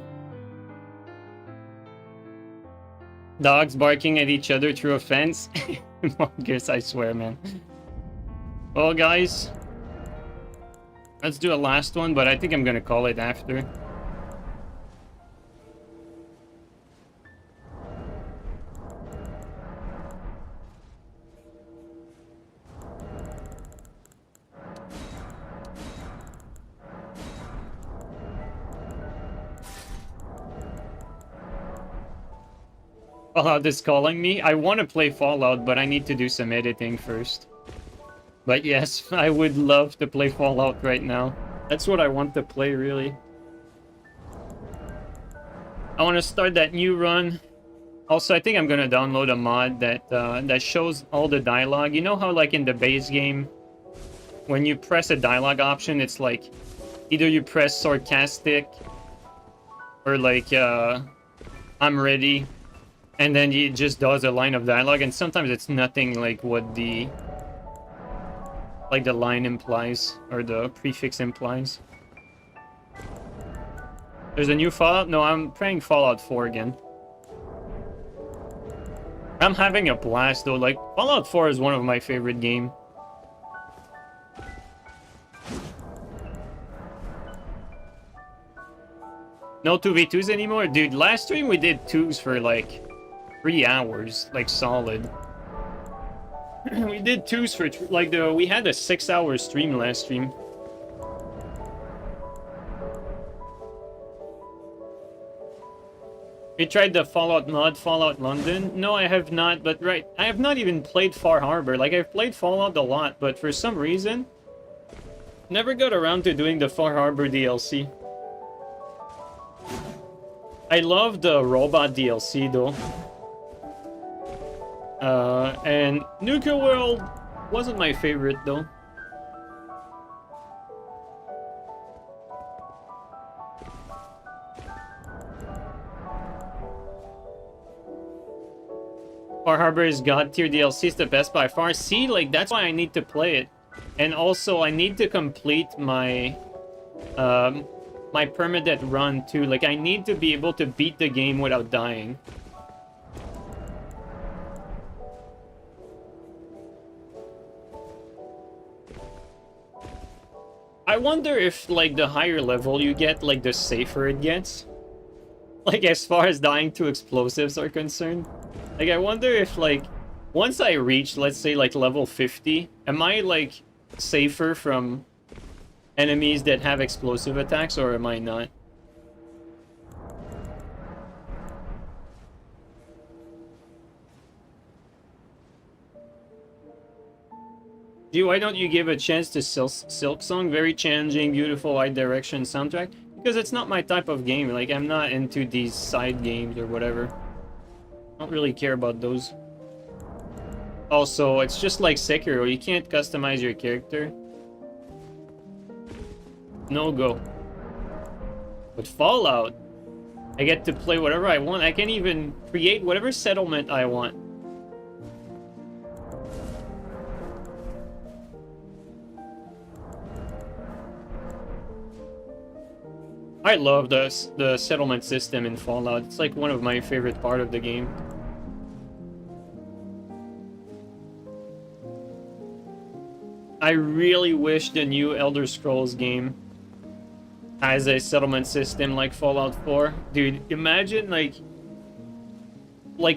Dogs barking at each other through a fence? Mongoose, I swear, man. Well, guys, let's do a last one, but I think I'm gonna call it after. Fallout is calling me. I want to play Fallout, but I need to do some editing first. But yes, I would love to play Fallout right now. That's what I want to play, really. I want to start that new run. Also, I think I'm gonna download a mod that that shows all the dialogue. You know how, like, in the base game, when you press a dialogue option, it's like either you press sarcastic or like I'm ready. And then it just does a line of dialogue, and sometimes it's nothing like what the line implies, or the prefix implies. There's a new Fallout? No, I'm playing Fallout 4 again. I'm having a blast though, like, Fallout 4 is one of my favorite games. No 2v2s anymore? Dude, last stream we did 2s for like 3 hours, like solid. We did 2s for like we had a 6-hour stream last stream. You tried the Fallout mod, Fallout London? No, I have not, but I have not even played Far Harbor. Like, I've played Fallout a lot, but for some reason, never got around to doing the Far Harbor DLC. I love the robot DLC though. And Nuka World wasn't my favorite though. Far Harbor is God tier DLC, is the best by far. See, like, that's why I need to play it. And also, I need to complete my my permadeath run too. Like, I need to be able to beat the game without dying. I wonder if, like, the higher level you get, like, the safer it gets. Like, as far as dying to explosives are concerned. Like, I wonder if, like, once I reach, let's say, like, level 50, am I, like, safer from enemies that have explosive attacks, or am I not? Gee, why don't you give a chance to Silk Song? Very challenging, beautiful, wide direction soundtrack. Because it's not my type of game. Like, I'm not into these side games or whatever. I don't really care about those. Also, it's just like Sekiro. You can't customize your character. No go. But Fallout, I get to play whatever I want. I can even create whatever settlement I want. I love the settlement system in Fallout. It's like one of my favorite part of the game. I really wish the new Elder Scrolls game has a settlement system like Fallout 4. Dude, imagine like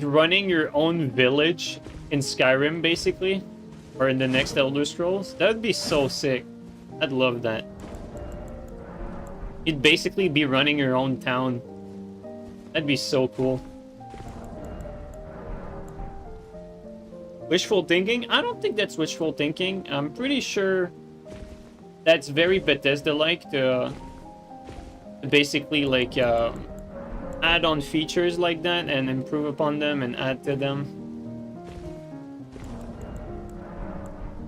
running your own village in Skyrim, basically, or in the next Elder Scrolls. That would be so sick. I'd love that. You'd basically be running your own town. That'd be so cool. Wishful thinking? I don't think that's wishful thinking. I'm pretty sure that's very Bethesda-like to basically, like, add on features like that and improve upon them and add to them.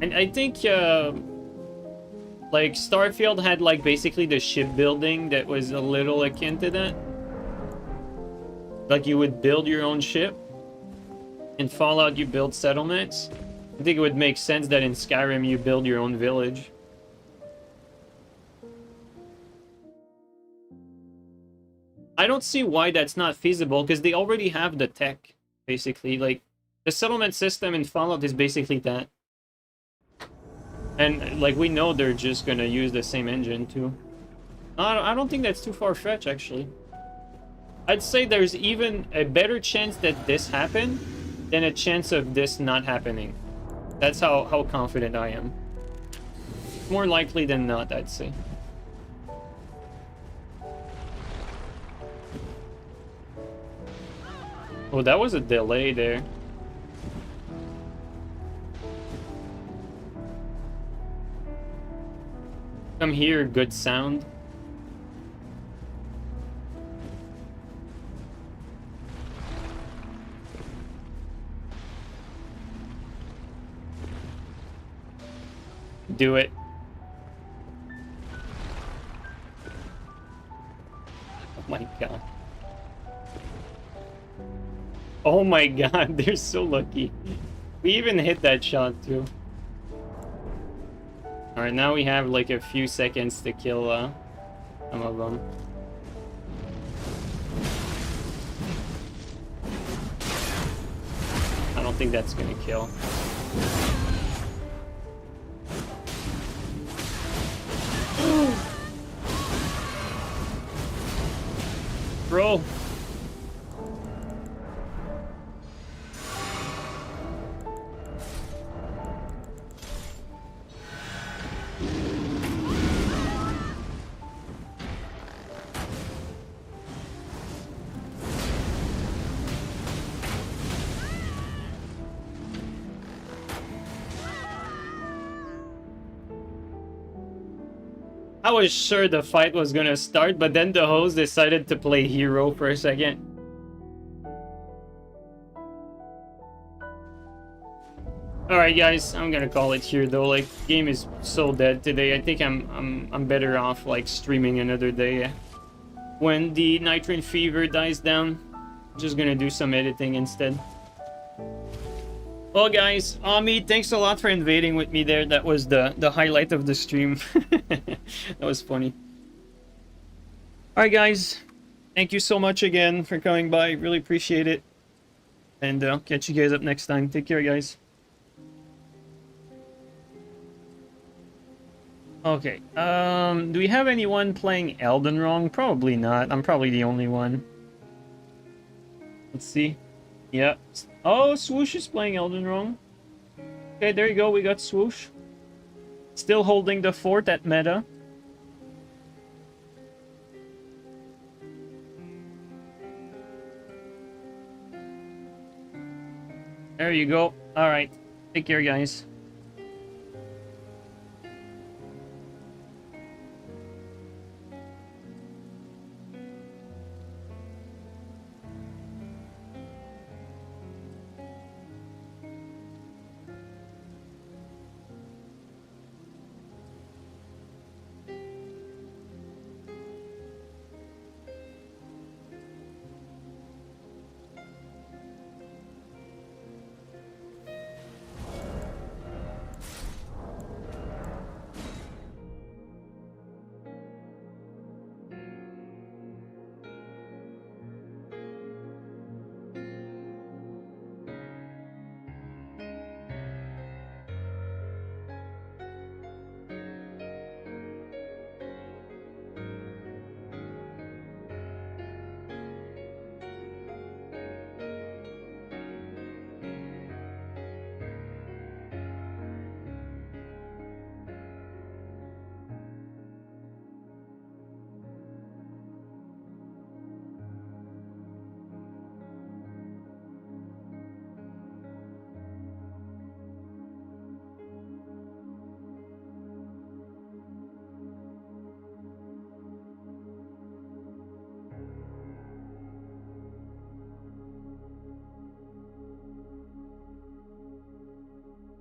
And I think like, Starfield had, like, basically the shipbuilding that was a little akin to that. like you would build your own ship. In Fallout, you build settlements. I think it would make sense that in Skyrim, you build your own village. I don't see why that's not feasible, because they already have the tech, basically. Like, the settlement system in Fallout is basically that. And, like, we know they're just gonna use the same engine, too. I don't think that's too far-fetched, actually. I'd say there's even a better chance that this happened than a chance of this not happening. That's how confident I am. More likely than not, I'd say. Oh, that was a delay there. Come here, good sound. Do it. Oh my god. Oh my god, they're so lucky. We even hit that shot too. Alright, now we have like a few seconds to kill some of them. I don't think that's gonna kill. Bro. I was sure the fight was gonna start, but then the host decided to play hero for a second. Alright guys, I'm gonna call it here though. Like, game is so dead today. I think I'm better off like streaming another day. When the Nightreign fever dies down, just gonna do some editing instead. Well guys, Ami, thanks a lot for invading with me there. That was the highlight of the stream. That was funny. Alright guys, thank you so much again for coming by. Really appreciate it. And I'll catch you guys up next time. Take care guys. Okay, do we have anyone playing Elden Ring? Probably not. I'm probably the only one. Let's see. Yep. Oh, Swoosh is playing Elden Ring. Okay, there you go. We got Swoosh. Still holding the fort at meta. There you go. Alright. Take care, guys.